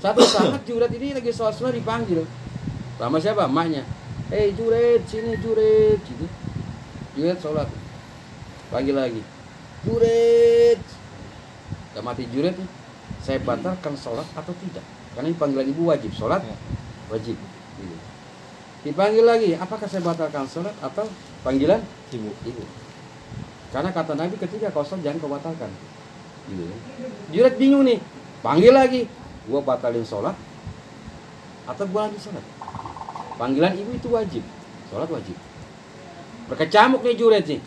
Satu saat Juret ini lagi sholat sunnah dipanggil sama siapa? Emaknya. Hei Juret, sini Juret, gitu. Juret sholat, panggil lagi, Juret. Udah mati Juret nih. Saya batalkan sholat atau tidak? Karena ini panggilan ibu wajib, sholat wajib. Gitu. Dipanggil lagi, apakah saya batalkan sholat atau panggilan ibu? Karena kata Nabi ketika kau sholat jangan kau batalkan. Gitu. Juret bingung nih, panggil lagi. Gua batalin sholat atau gua lagi sholat? Panggilan ibu itu wajib, sholat wajib. Berkecamuk nih Juret nih.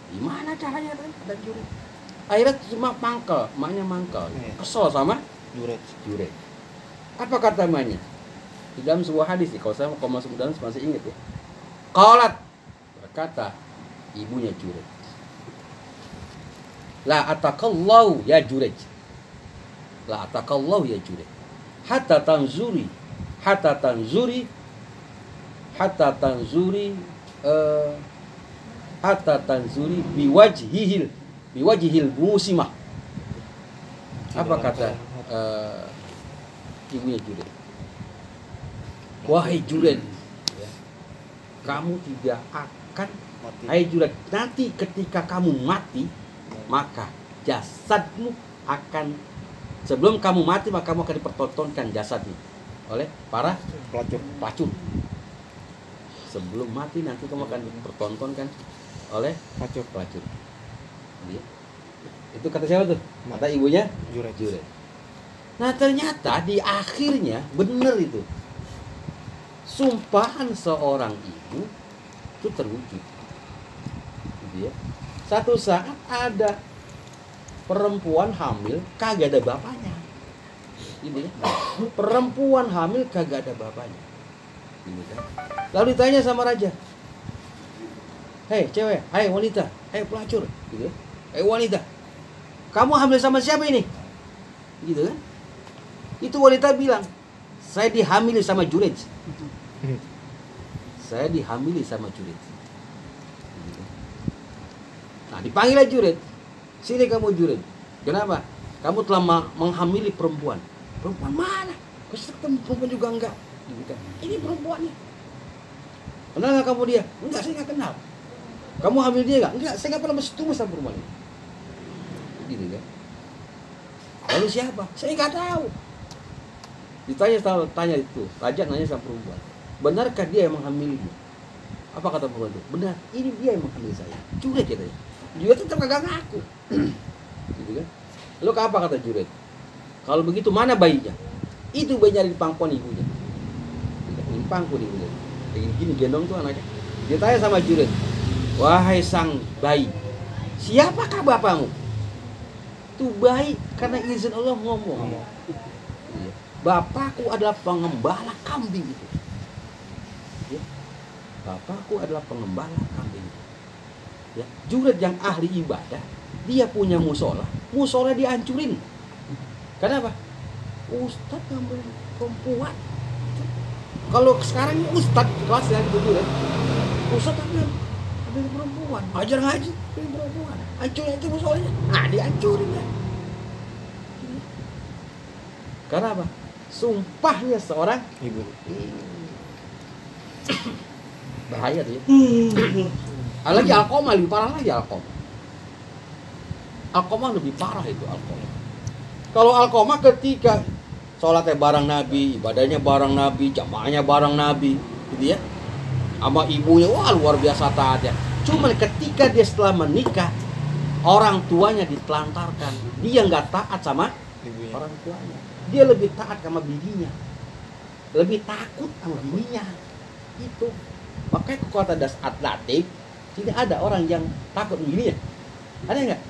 Gimana caranya ada Juret? Akhirnya cuma mangkel, emaknya mangkel. Kesel sama Juret. Apa kata emaknya? Di dalam sebuah hadis nih, kalau masuk ke dalam masih ingat ya. Qalat, berkata ibunya Juret, la atakallahu ya Juret. La atakallahu ya Juret. Hatta tanzuri hatta tanzuri biwajhil musimah. Apa kata ibunya Juret? Wahai Juret, ya, kamu tidak akan Mati. hai Juret, nanti ketika kamu mati, maka jasadmu akan, sebelum kamu mati maka kamu akan dipertontonkan jasadmu oleh para pelacur. Sebelum mati nanti kamu akan dipertontonkan oleh pelacur. Dia. Itu kata siapa tuh? Kata ibunya Juret. Nah ternyata di akhirnya benar itu. Sumpahan seorang ibu itu terwujud. Gitu ya. Satu saat ada perempuan hamil kagak ada bapaknya. Gitu ya. Perempuan hamil kagak ada bapaknya. Gitu kan. Lalu ditanya sama raja. Hei cewek, hei wanita, hei pelacur, gitu ya. Hei wanita, kamu hamil sama siapa ini? Gitu kan. Itu wanita bilang, saya dihamili sama Juret. Saya dihamili sama Juret. Nah dipanggillah Juret. Sini kamu Juret. Kenapa? Kamu telah menghamili perempuan. Perempuan mana? Ketemu perempuan juga enggak. Ini perempuannya. Kenal nggak kamu dia? Enggak, saya nggak kenal. Kamu hamil dia nggak? Enggak, saya nggak pernah bersetubuh sama perempuan ini. Gitu kan? Lalu siapa? Saya nggak tahu. Tanya itu, raja nanya sama perempuan. Benarkah dia yang menghamilimu? Apa kata perempuan itu? Benar, ini dia yang menghamili saya. Juret katanya. Juret tetap kagak ngaku. Gitu kan? Lalu apa kata Juret? Kalau begitu mana bayinya? Itu bayinya di pangkuan ibunya. Ini pangku ibunya. Kayak gini gendong tuh anaknya. Dia tanya sama Juret, wahai sang bayi, siapakah bapakmu? Tuh bayi karena izin Allah ngomong. Bapakku adalah pengembala kambing itu. Ya. Bapakku adalah pengembala kambing. Ya. Juret yang ahli ibadah, dia punya musola dihancurin. Kenapa? Ustadz ngambil perempuan. Kalau sekarang ini Ustadz kelas yang gitu ya, Ustadz ambil perempuan, ajar ngaji ambil perempuan, hancurin itu musolanya, nah dihancurin ya. Karena apa? Sumpahnya seorang ibu. Bahaya tuh ya. Lagi Alqamah lebih parah lagi Alqamah. Alqamah lebih parah itu Alqamah. Kalau Alqamah ketika sholatnya bareng Nabi, ibadahnya bareng Nabi, jamaahnya bareng Nabi, gitu ya. Sama ibunya, wah luar biasa taatnya. Cuma ketika dia setelah menikah, orang tuanya ditelantarkan, dia nggak taat sama ibunya. Orang tuanya. Dia lebih taat sama bininya, lebih takut sama bininya. Itu makanya kekuatan das atletik tidak ada orang yang takut sama bininya. Ada nggak?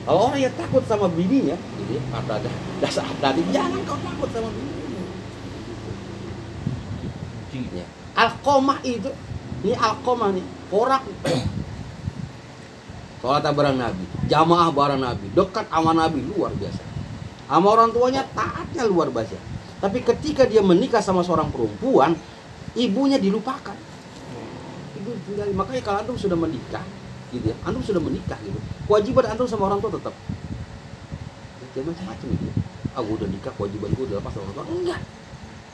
Kalau orang yang takut sama bininya, ini kata dasar atletik, jangan kau takut sama bininya. Ya. Alqamah itu, ini Alqamah nih, orang sholat bareng Nabi, jamaah bareng Nabi, dekat sama Nabi luar biasa. Sama orang tuanya taatnya luar biasa. Tapi ketika dia menikah sama seorang perempuan, ibunya dilupakan. Ibu tinggal, makanya kalau antum sudah menikah, gitu ya, antum sudah menikah gitu, kewajiban antum sama orang tua tetap. Jangan macam-macam gitu. Aku udah nikah, kewajiban gue udah lepas sama orang tua. Enggak,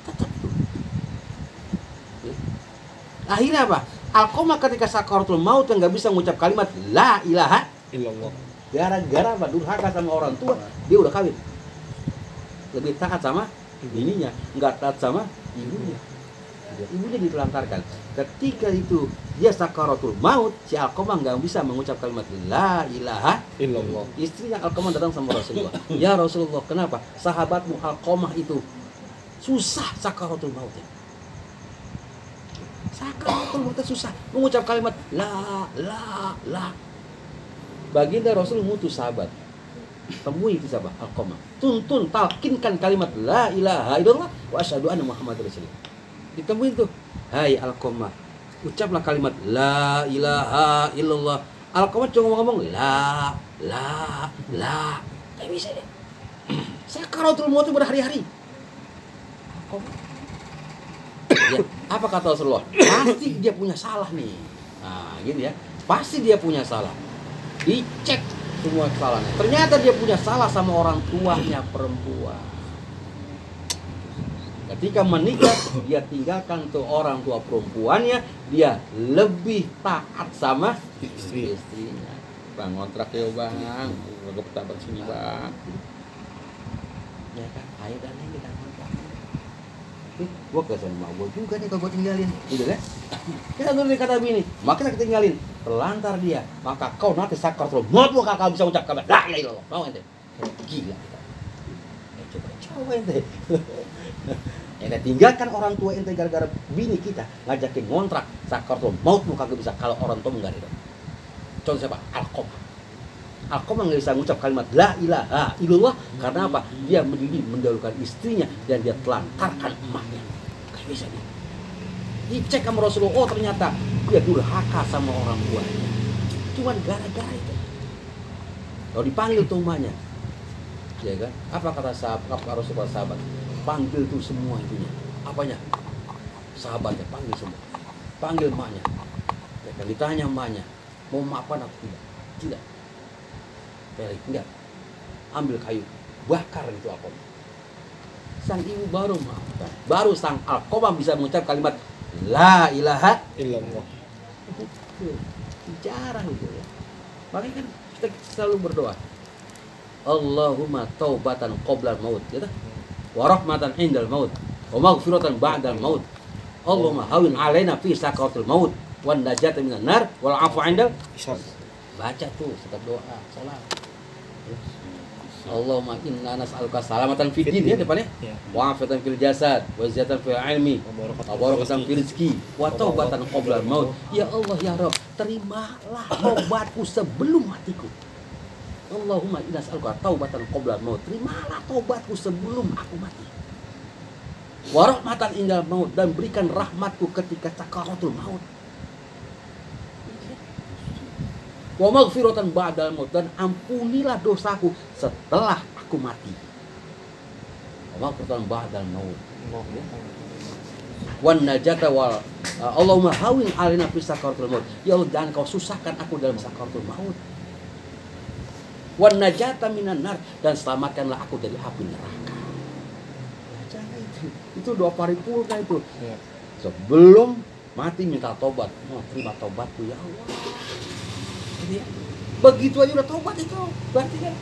tetap tuh. Ya. Akhirnya apa? Alqamah ketika sakaratul maut yang nggak bisa mengucap kalimat la ilaha illallah. Gara-gara apa? Durhaka sama orang tua, dia udah kawin. Lebih taat sama bininya, nggak taat sama ibunya. Ibunya ditelantarkan. Ketika itu dia sakaratul maut, si Alqamah nggak bisa mengucap kalimat la ilaha illallah. Istrinya Alqamah datang sama Rasulullah. Ya Rasulullah, kenapa? Sahabatmu Alqamah itu susah sakaratul mautnya. Sakaratul maut susah mengucap kalimat la. Baginda Rasul ngutus sahabat, temui itu sahabat Alqamah, tuntun talkinkan kalimat la ilaha illallah wa asyhadu anna Muhammadar Rasulullah. Ditemuin tuh, hai Alqamah, ucaplah kalimat la ilaha illallah. Alqamah cuma ngomong la. Gak bisa deh. Sakaratul maut berhari-hari. Alqamah Apa kata Rasulullah? Pasti dia punya salah nih. Nah, gini ya. Pasti dia punya salah. Dicek semua kesalahannya. Ternyata dia punya salah sama orang tuanya perempuan. Ketika menikah, dia tinggalkan tuh orang tua perempuannya, dia lebih taat sama istrinya. Bang, kontrak ya bang, gue petabat sini bang. Ya kan, ayo dan ini kita kontrak. Gue kesana sama gue juga nih kalau gue tinggalin, gitu kan? Kita dulu nih kata bini, makanya kita tinggalin, terlantar dia, maka kau nanti sakaratul maut lu kakak bisa ucap kabar, la ilaha illallah, tahu ente? Gila kita. Coba ente. Ente tinggalkan orang tua ente gara-gara bini kita ngajakin ngontrak sakaratul maut lu kagak bisa kalau orang tua enggak itu. Contoh siapa? Alqamah. Alqamah nggak bisa mengucap kalimat la ilaha illallah karena apa? Dia mendahulukan istrinya dan dia telantarkan emaknya. Gak bisa dia. Dicek sama Rasulullah, oh ternyata dia durhaka sama orang tuanya. Cuman gara-gara itu. Kalau dipanggil tuh emaknya, ya kan? Apa kata sahabat? Apa Rasulullah sahabat? Panggil tuh semua itunya. Apanya? Sahabatnya panggil semua. Panggil emaknya. Ya kan ditanya emaknya, mau maafkan atau tidak? Tidak. Balik, enggak. Ambil kayu, bakar itu Alqamah. Sang ibu baru maafkan. Baru sang Alqamah bisa mengucap kalimat la ilaha illallah. Jarang itu ya. Makanya kan kita selalu berdoa. Allahumma taubatan qoblal maut, gitu. Wa rahmatan indal maut, wa maghfiratan ba'dal maut. Allahumma hawin alaina fi sakaratil maut, wan najata minan nar, wal afu indal. Baca tuh setiap doa, salat. Allahumma inna nas'aluka salamatan fid din ya depannya. Wa afatan fil jasad, wa ziyatan fil ilmi, wa barakatan fil rizqi, wa taubatan qoblal maut. Ya Allah ya Rabb, terimalah taubatku sebelum matiku. Allahumma inna nas'aluka taubatan qoblal maut. Terimalah taubatku sebelum aku mati. Wa rahmatan indal maut, dan berikan rahmatku ketika sakaratul maut. Wa maghfiratan ba'dal maut, dan ampunilah dosaku setelah aku mati. Wa maghfiratan ba'dal maut. Wan najata wal Allahumma hawin alaina fi sakaratul maut. Ya Allah, jangan kau susahkan aku dalam sakaratul maut. Wan najata minan nar, dan selamatkanlah aku dari api neraka. Jangan itu doa paripurna itu. Sebelum mati minta tobat. Mau terima tobatku ya Allah. Jadi, begitu aja udah tobat itu, berarti kan.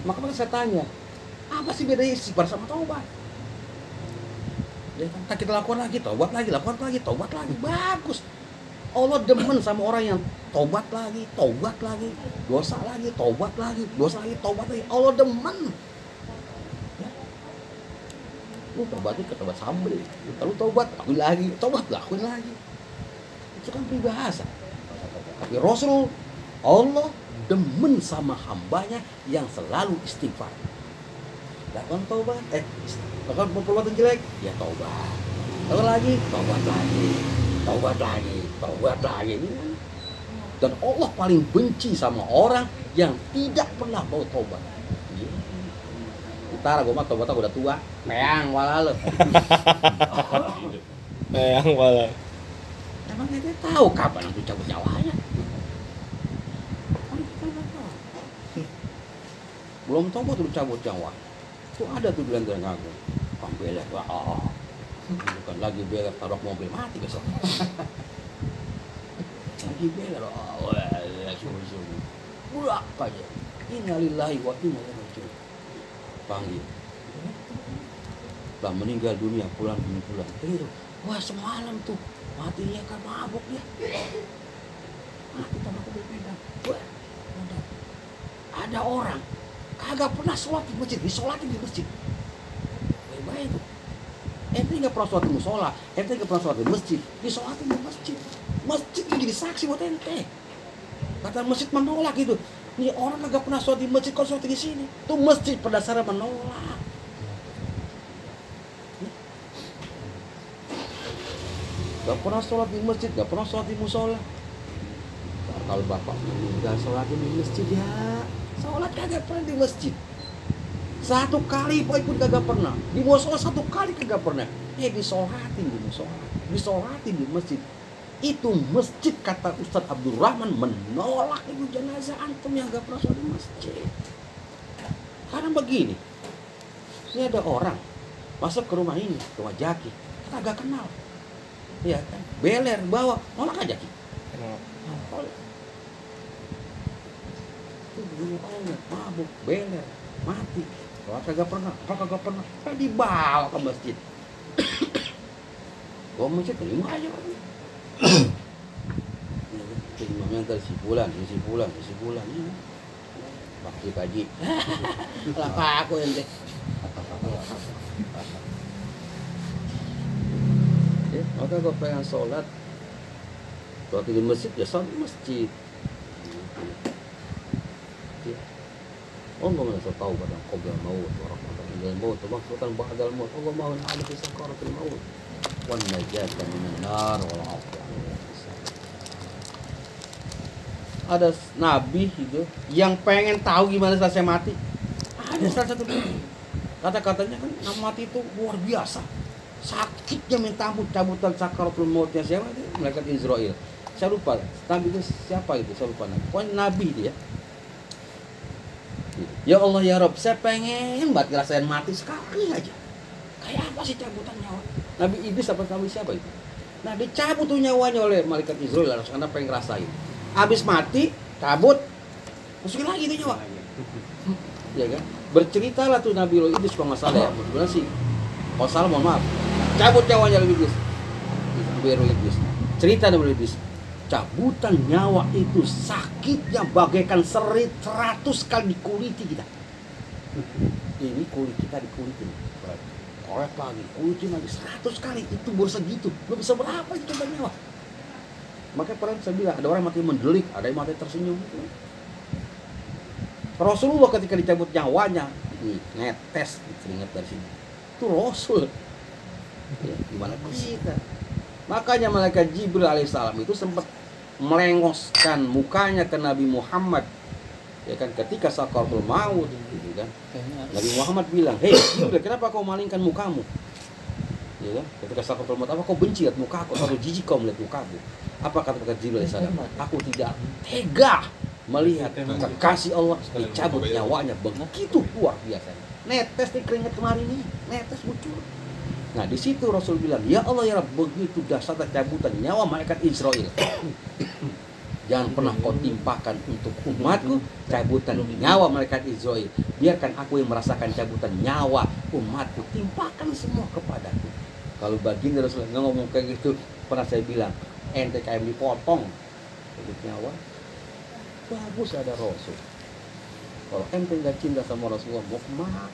Maka saya tanya, apa sih bedanya istighfar sama tobat? Ya kan, kita lakukan lagi, tobat lagi, lakukan lagi, tobat lagi, bagus. Allah demen sama orang yang tobat lagi, dosa lagi, tobat lagi, dosa lagi, tobat lagi. Allah demen. Ya. Lu tobatnya ke tobat sambel, lalu tobat, lakuin lagi, tobat, lakuin lagi. Itu kan peribahasa. Tapi Rasul Allah demen sama hambanya yang selalu istighfar. Lakukan taubat, lakukan perbuatan jelek, ya taubat. Lakukan lagi, taubat lagi, taubat lagi, taubat lagi. Dan Allah paling benci sama orang yang tidak pernah mau taubat. Utara gue mah taubat aku udah tua, meang wala lo. Meang wala. Emang kita tahu kapan aku cabut nyawanya? Belum tobat udah cabut nyawa. Itu ada tuh bilang dengan aku. Bang belek, wah, bukan lagi belek tabrak mobil mati besok. Lagi belek, sungguh-sungguh. Burak aja. Innalillahi wa inna ilaihi raji'un. Panggil. Lah meninggal dunia pulang demi pulang. Gitu. Wah semalam tuh matinya kan mabuk dia. Mati sama berbeda. Wah, ada orang kagak pernah sholat di masjid, disolatin di masjid. Baik itu. Ente nggak pernah sholat di musola, ente nggak pernah sholat di masjid, disolatin di masjid. Masjid itu jadi saksi buat ente. Kata masjid menolak gitu. Nih orang kagak pernah sholat di masjid, kok sholat di sini? Tuh masjid pada dasarnya menolak. Gak pernah sholat di masjid, gak pernah sholat di musola. Kalau bapak meninggal sholatin di masjid ya. Sholat kagak pernah di masjid. Satu kali pun kagak pernah. Di musola satu kali kagak pernah. Disolatin di musola, disolatin di masjid. Itu masjid, kata Ustadz Abdurrahman, menolak itu jenazah antum yang gak pernah sholat di masjid. Karena begini, ini ada orang masuk ke rumah ini, rumah Jaki, kita agak kenal, ya kan, beler bawa, nolak aja Jaki. Itu begini orangnya, mabuk, beler, mati, kagak pernah, dibawa ke masjid. Gua masjid terima aja kan. Imamnya ntar si bulan ya. Waktu kaji. Lah aku ente. Ya, maka gue pengen sholat. Waktu di masjid ya sholat di masjid. Allah mana tahu pada qabla maut wa rahmatan maut wa maghfiratan ba'dal maut. Allah mau na'ala fi sakaratil maut. Wan najata minan nar wal afwa. Ada nabi itu yang pengen tahu gimana rasanya mati. Ada salah satu kata-katanya kan, mati itu luar biasa. Sakitnya minta ampun, cabutan sakaratul mautnya siapa itu? Malaikat Israel. Saya lupa. Nabi itu siapa itu? Saya lupa. Pokoknya nabi dia. Ya Allah ya Rabb, saya pengen banget ngerasain mati sekali aja. Kayak apa sih cabutan nyawa? Nabi Idris apa nabi siapa itu? Nah, dicabut tuh nyawanya oleh malaikat Israel karena pengen ngerasain. Habis mati, cabut, masukin lagi itu nyawa. Ya kan? Berceritalah tuh Nabi Idris kalau nggak salah ya, benar sih. Kalau salah mohon maaf. Cabut nyawanya Nabi Idris. Cerita Nabi Idris. Cabutan nyawa itu sakitnya bagaikan serit 100 kali dikuliti kita. Ini kulit kita dikulitin. Korek lagi, kulitin lagi 100 kali. Itu baru segitu. Belum bisa berapa itu coba nyawa. Makanya pernah saya bilang, ada orang mati mendelik, ada yang mati tersenyum. Rasulullah ketika dicabut nyawanya, netes keringat dari sini. Itu Rasul. Ya, gimana kita? Makanya malaikat Jibril alaihissalam itu sempat melengoskan mukanya ke Nabi Muhammad, ya kan, ketika sakaratul maut, gitu kan. Nabi Muhammad bilang, hei Jibril, kenapa kau malingkan mukamu? Ya kan? Ketika sakaratul maut, apa kau benci lihat mukaku? Atau jijik kau melihat mukaku? Apa kata Jibril alaihissalam? Aku tidak tega melihat kekasih Allah dicabut nyawanya begitu luar biasa. Netes nih keringat kemarin nih, netes muncul. Nah di situ Rasul bilang, ya Allah ya Rabb, begitu dahsyat cabutan nyawa malaikat Israel. Jangan pernah kau timpakan untuk umatku cabutan nyawa malaikat Israel. Biarkan aku yang merasakan cabutan nyawa umatku, timpakan semua kepadaku. Kalau baginda Rasul ngomong kayak gitu, pernah saya bilang, ente kayak dipotong cabut nyawa, bagus ada Rasul. Kalau ente nggak cinta sama Rasulullah, mau kemana?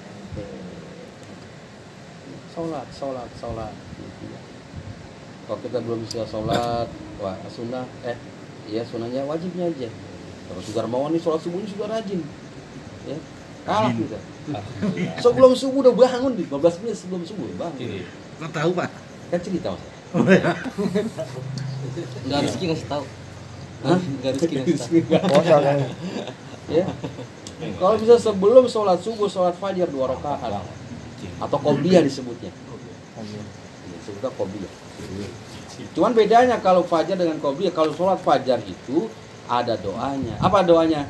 Sholat. Kalau kita belum bisa sholat, wah sunnah, sunnahnya wajibnya aja. Terus juga Darmawan nih sholat subuhnya sudah rajin, ya kalah kita. Sebelum subuh udah bangun, 15 menit sebelum subuh udah bangun. Kau tahu Pak? Kan cerita mas. Nggak rezeki ngasih tahu. Nggak rezeki ngasih tahu. Bosal kan. Ya. Kalau bisa sebelum sholat subuh, sholat fajar 2 rakaat. Atau qobliyah disebutnya. Disebutnya qobliyah. Cuman bedanya kalau fajar dengan qobliyah, kalau sholat fajar itu ada doanya. Apa doanya?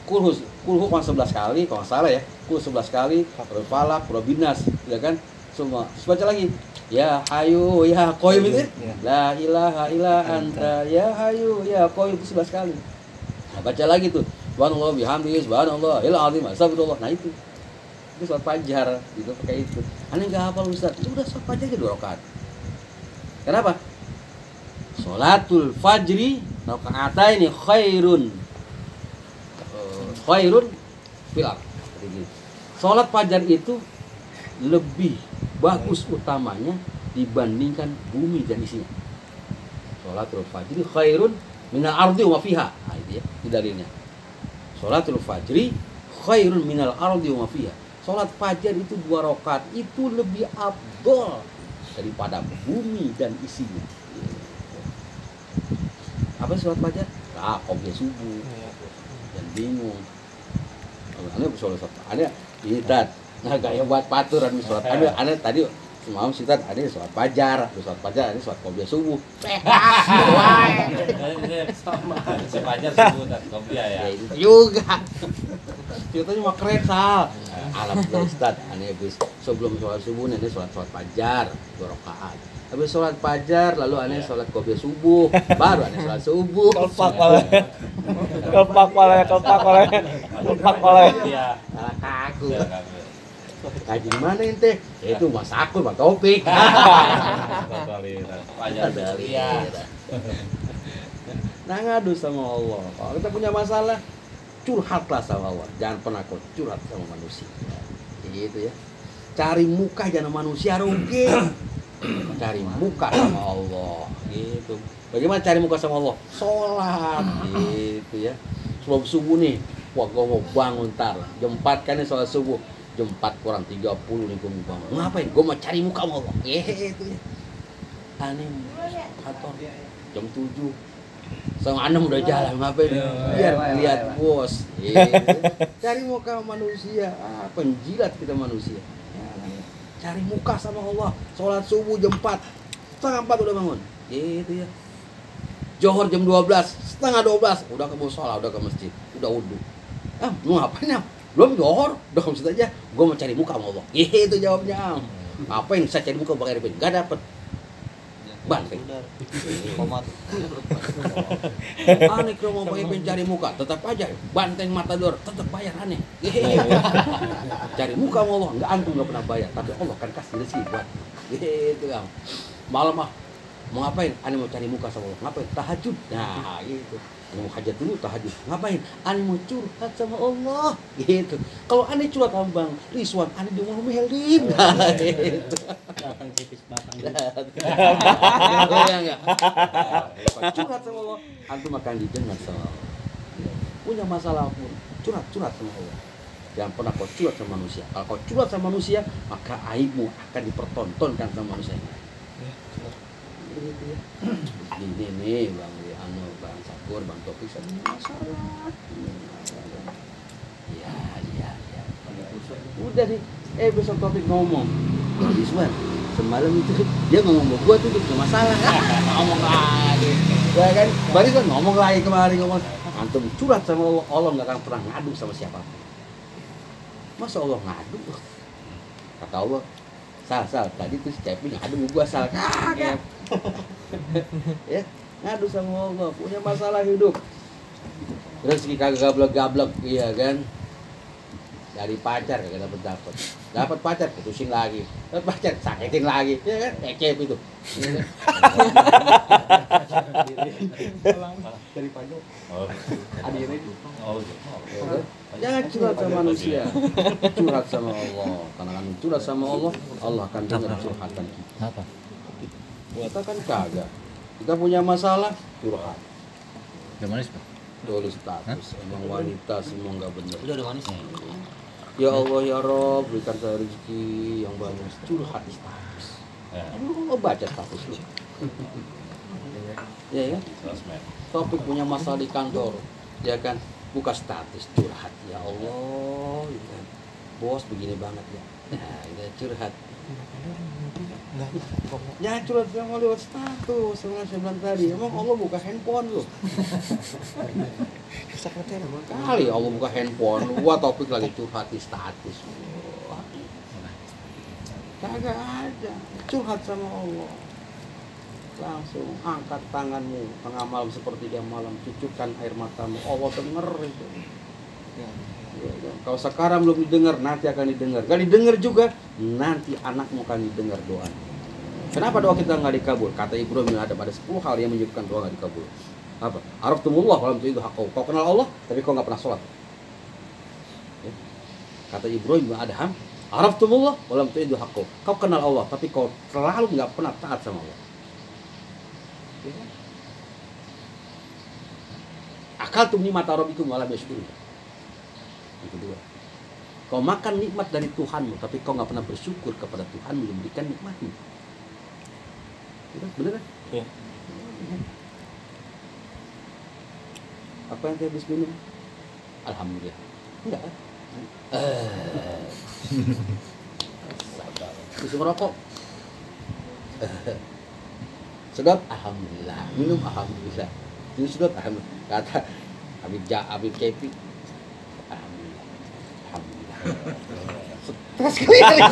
Kulhu 11 kali, kalau nggak salah ya. Kulhu 11 kali, Qul Falaq, Qul Binas, ya kan? Semua. Baca lagi. Ya Hayu ya Qayyum itu. La ilaha illa anta ya Hayu ya Qayyum itu 11 kali. Nah, baca lagi tuh. Subhanallah bihamdihi subhanallahil azim astagfirullah. Nah itu sholat fajar gitu pakai itu. Aneh nggak hafal Ustaz. Itu udah sholat fajar aja 2 rakaat. Kenapa? Sholatul fajri rakaataini khairun fil sholat fajar itu lebih bagus utamanya dibandingkan bumi dan isinya. Sholatul fajri khairun minal ardi wa fiha. Nah itu ya, di dalilnya. Sholatul fajri khairun minal ardi wa fiha. Sholat fajar itu 2 rakaat itu lebih afdol daripada bumi dan isinya. Apa sholat fajar? Qobliyah subuh. Dan bingung. Aneh sholat fajar. Aneh ini Nah gaya buat paturan sholat. Ane tadi semalam sih kan ada sholat fajar, ada sholat qobliyah subuh. Sama. Si Fajar subuh dan Qobliyah ya. Ya itu juga. Ceritanya mah keren sal. Alhamdulillah Ustaz, ane habis sebelum sholat subuh ane sholat fajar 2 rakaat. Habis sholat fajar lalu ane sholat qobliyah subuh, baru ane sholat subuh. Kelpak malah. Iya. Salah kaku. Kaji mana ente? Ya itu Mas Akul, Pak Topik. Fajar Qobliyah. Nah ngadu sama Allah. Kalau kita punya masalah, curhatlah sama Allah. Jangan pernah kau curhat sama manusia. Gitu ya. Cari muka jangan manusia rugi. Cari muka sama Allah. Gitu. Bagaimana cari muka sama Allah? Sholat. Gitu ya. Sebelum subuh nih, wah gue mau bangun ntar. Jam 4 kan nih sholat subuh. Jam 4 kurang 30 nih gue mau bangun. Ngapain? Gue mau cari muka sama Allah. Gitu ya. Aneh kantor jam 7. Sama Anem udah jalan, ngapain? Biar lihat bos. Gitu. Cari muka manusia. Penjilat kita manusia. Cari muka sama Allah. Sholat subuh jam 4. Setengah 4 udah bangun. Gitu ya. Johor jam 12. Setengah 12. Udah ke musola, udah ke masjid. Udah wudu. Mau ngapain ya? Belum johor. Udah ke masjid aja. Gue mau cari muka sama Allah. Itu jawabnya. Ngapain saya cari muka pakai repin? Gak dapet. Banteng. Komat. Aneh kalau mau pengen cari muka, tetap aja banteng matador, tetap bayar aneh. Cari muka sama Allah, nggak antum nggak pernah bayar, tapi Allah kan kasih rezeki buat. Gitu kan. Malam mau ngapain? Aneh mau cari muka sama Allah, ngapain? Tahajud. Nah gitu. Aneh mau hajat dulu tahajud. Ngapain? Aneh mau curhat sama Allah. Gitu. Kalau aneh curhat sama Bang Rizwan, aneh di rumah Melin. Nah, gitu. Datang tipis batang. Enggak. Curhat sama Allah, antum akan didengar sama Allah. Punya masalah pun, curhat sama Allah. Jangan pernah kau curhat sama manusia. Kalau kau curhat sama manusia, maka aibmu akan dipertontonkan sama manusia. Begitu ya. Ini nih Bang Sakur, Bang Topik, saya punya masalah. Ya. Udah nih, besok Topik ngomong. Rizwan, semalam itu dia ngomong sama gua tuh punya masalah. Ngomong lagi. Ya kan? Baris kan ngomong lagi kemarin ngomong. Antum curhat sama Allah, Allah nggak akan pernah ngadu sama siapapun. Masa Allah ngadu? Kata Allah, Sal, tadi tuh si Cepi ngadu sama gua Sal. Kagak. Ya, ngadu sama Allah, punya masalah hidup. Rezeki kagak gablek, iya kan? Dari pacar kagak dapat pacar putusin lagi, dapat pacar sakitin lagi, ya kan? Cep itu. Dari pagi. Hadir itu. Jangan curhat sama manusia, curhat sama Allah. Karena kan curhat sama Allah, Allah akan dengar curhatan kita. Apa? Kita kan kagak. Kita punya masalah, curhat. Udah manis, Pak? Tulis status. Emang wanita semua nggak benar. Udah manis. Ya Allah ya Rob, berikan saya rezeki yang banyak. Curhat di status. Lu baca status lu. Ya kan? Topik punya masalah di kantor, ya kan? Buka status curhat. Ya Allah, ya kan? Bos begini banget ya. Nah, kita curhat. Jangan curhat sama lewat status, sama saya bilang tadi. Emang Allah buka handphone lu? Kali Allah buka handphone, gua Topik lagi curhat di status. Wah. Kagak ada. Curhat sama Allah. Langsung angkat tanganmu tengah malam seperti dia malam, cucukkan air matamu. Allah denger itu. Ya, kan? Kalau sekarang belum didengar, nanti akan didengar. Gak didengar juga, nanti anakmu akan didengar doanya. Kenapa doa kita nggak dikabul? Kata Ibrahim ada 10 hal yang menyebabkan doa nggak dikabul. Apa? Araftumullah walam tu'idu haqqahu. Kau kenal Allah, tapi kau nggak pernah sholat. Ya. Kata Ibrahim bin Adham, Araftumullah walam tu'idu haqqahu. Kau kenal Allah, tapi kau selalu nggak pernah taat sama Allah. Ya. Akaltum nikmata rabbikum walam yashkurun. Yang kedua, kau makan nikmat dari Tuhanmu, tapi kau nggak pernah bersyukur kepada Tuhanmu yang memberikan nikmatmu. Bener kan? Iya. Apa yang saya habis minum? Alhamdulillah. Enggak kan? Terus merokok. Sedot, alhamdulillah. Minum, alhamdulillah. Terus sedot, alhamdulillah. Kata Habib Kepi, alhamdulillah. Alhamdulillah. Stres kali.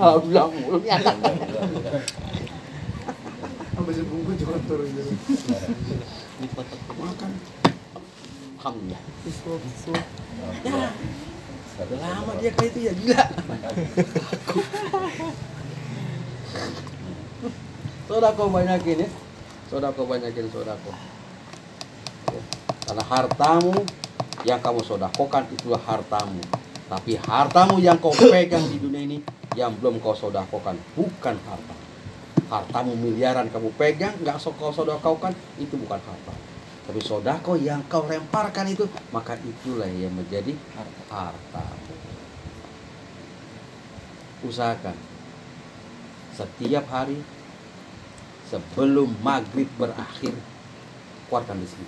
Alhamdulillah, belum nyata. Sampai sebungkus juga turun gitu. Makan. Alhamdulillah. Ya. Udah lama dia kayak itu ya, gila. Sodako banyakin ya. Sodako banyakin sodako. Ya. Karena hartamu yang kamu sodakokan itulah hartamu. Tapi hartamu yang kau pegang di dunia ini yang belum kau sodakokan bukan harta. Hartamu miliaran kamu pegang nggak kau sodakokan itu bukan harta. Tapi sodako yang kau lemparkan itu maka itulah yang menjadi hartamu. Usahakan setiap hari sebelum maghrib berakhir keluarkan rezeki.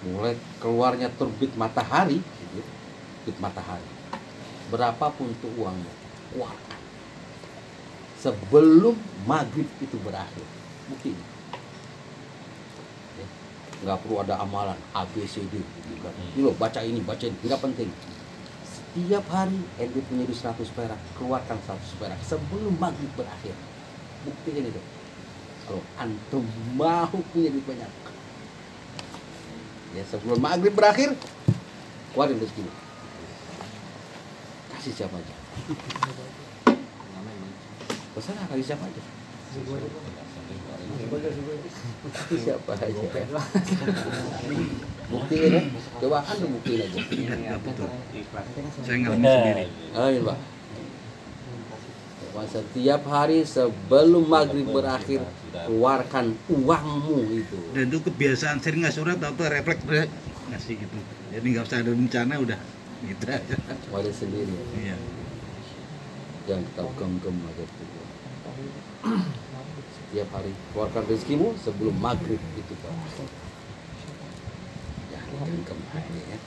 Mulai keluarnya terbit matahari, terbit matahari, berapapun tuh uangnya, keluarkan sebelum maghrib itu berakhir. Bukti. Nggak perlu ada amalan A B C D gitu. Ini loh, baca ini, tidak penting. Setiap hari ente punya duit 100 perak, keluarkan 100 perak sebelum maghrib berakhir. Buktiin itu. Kalau antum mau punya duit banyak, ya sebelum maghrib berakhir, keluarin rezeki. Kasih siapa aja. Terserah kasih siapa aja. Siapa aja. Buktiin ya. Coba antum buktiin aja. Saya ngalamin sendiri. Ayo Pak. Setiap hari sebelum maghrib berakhir keluarkan uangmu itu. Dan itu kebiasaan sering nggak surat atau refleks ngasih gitu. Jadi nggak usah ada rencana udah gitu aja. Wadah sendiri. Iya. Jangan kita genggam aja itu. Setiap hari keluarkan rezekimu sebelum maghrib itu Pak. Jangan genggam aja ya.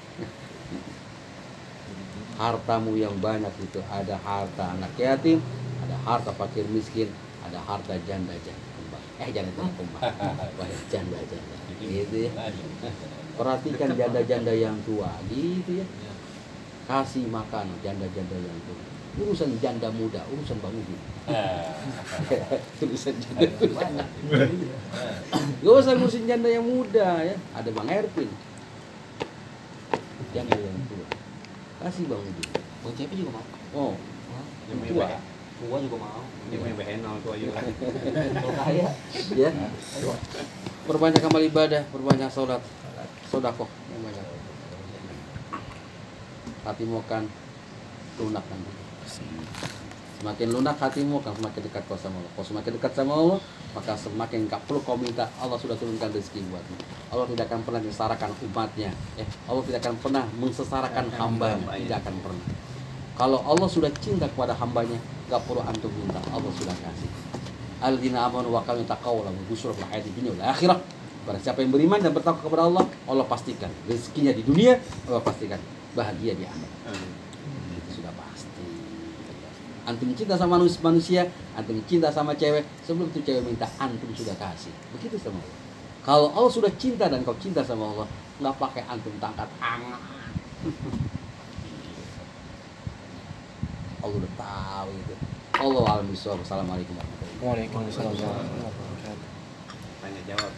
Hartamu yang banyak itu ada harta anak yatim, ada harta fakir miskin, ada harta janda-janda kembang. Jangan kembang. Banyak janda-janda. Gitu ya. Perhatikan janda-janda yang tua gitu ya. Kasih makan janda-janda yang tua. Urusan janda muda, urusan Bang Udin. Urusan janda muda. Gak usah ngurusin janda yang muda ya. Ada Bang Erpin. Janda yang tua. Kasih Bang Udin. Bang Cepi juga mau. Oh, tua. Tua juga mau. Dia main BNL tua juga. Kalau kaya. Ya. Perbanyak amal ibadah, perbanyak sholat, sodakoh yang banyak. Hatimu akan lunak nanti. Semakin lunak hatimu akan semakin dekat kau sama Allah. Kau semakin dekat sama Allah, maka semakin gak perlu kau minta. Allah sudah turunkan rezeki buatmu. Allah tidak akan pernah mensesarakan umatnya. Allah tidak akan pernah mensesarakan hambanya. Tidak akan pernah. Kalau Allah sudah cinta kepada hambanya, gak perlu antum minta. Allah sudah kasih. Alladzina amanu wa kanu taqaw lahum busyra fil hayatid dunya wal akhirah. Barang siapa yang beriman dan bertakwa kepada Allah, Allah pastikan rezekinya di dunia, Allah pastikan bahagia di akhirat. Itu sudah pasti. Antum cinta sama manusia, antum cinta sama cewek, sebelum itu cewek minta antum sudah kasih. Begitu sama Allah. Kalau Allah sudah cinta dan kau cinta sama Allah, nggak pakai antum tangkat angan. Allah udah tahu itu. Allah alam bisawab. Assalamualaikum warahmatullahi wabarakatuh. Waalaikumsalam warahmatullahi wabarakatuh. Tanya jawab.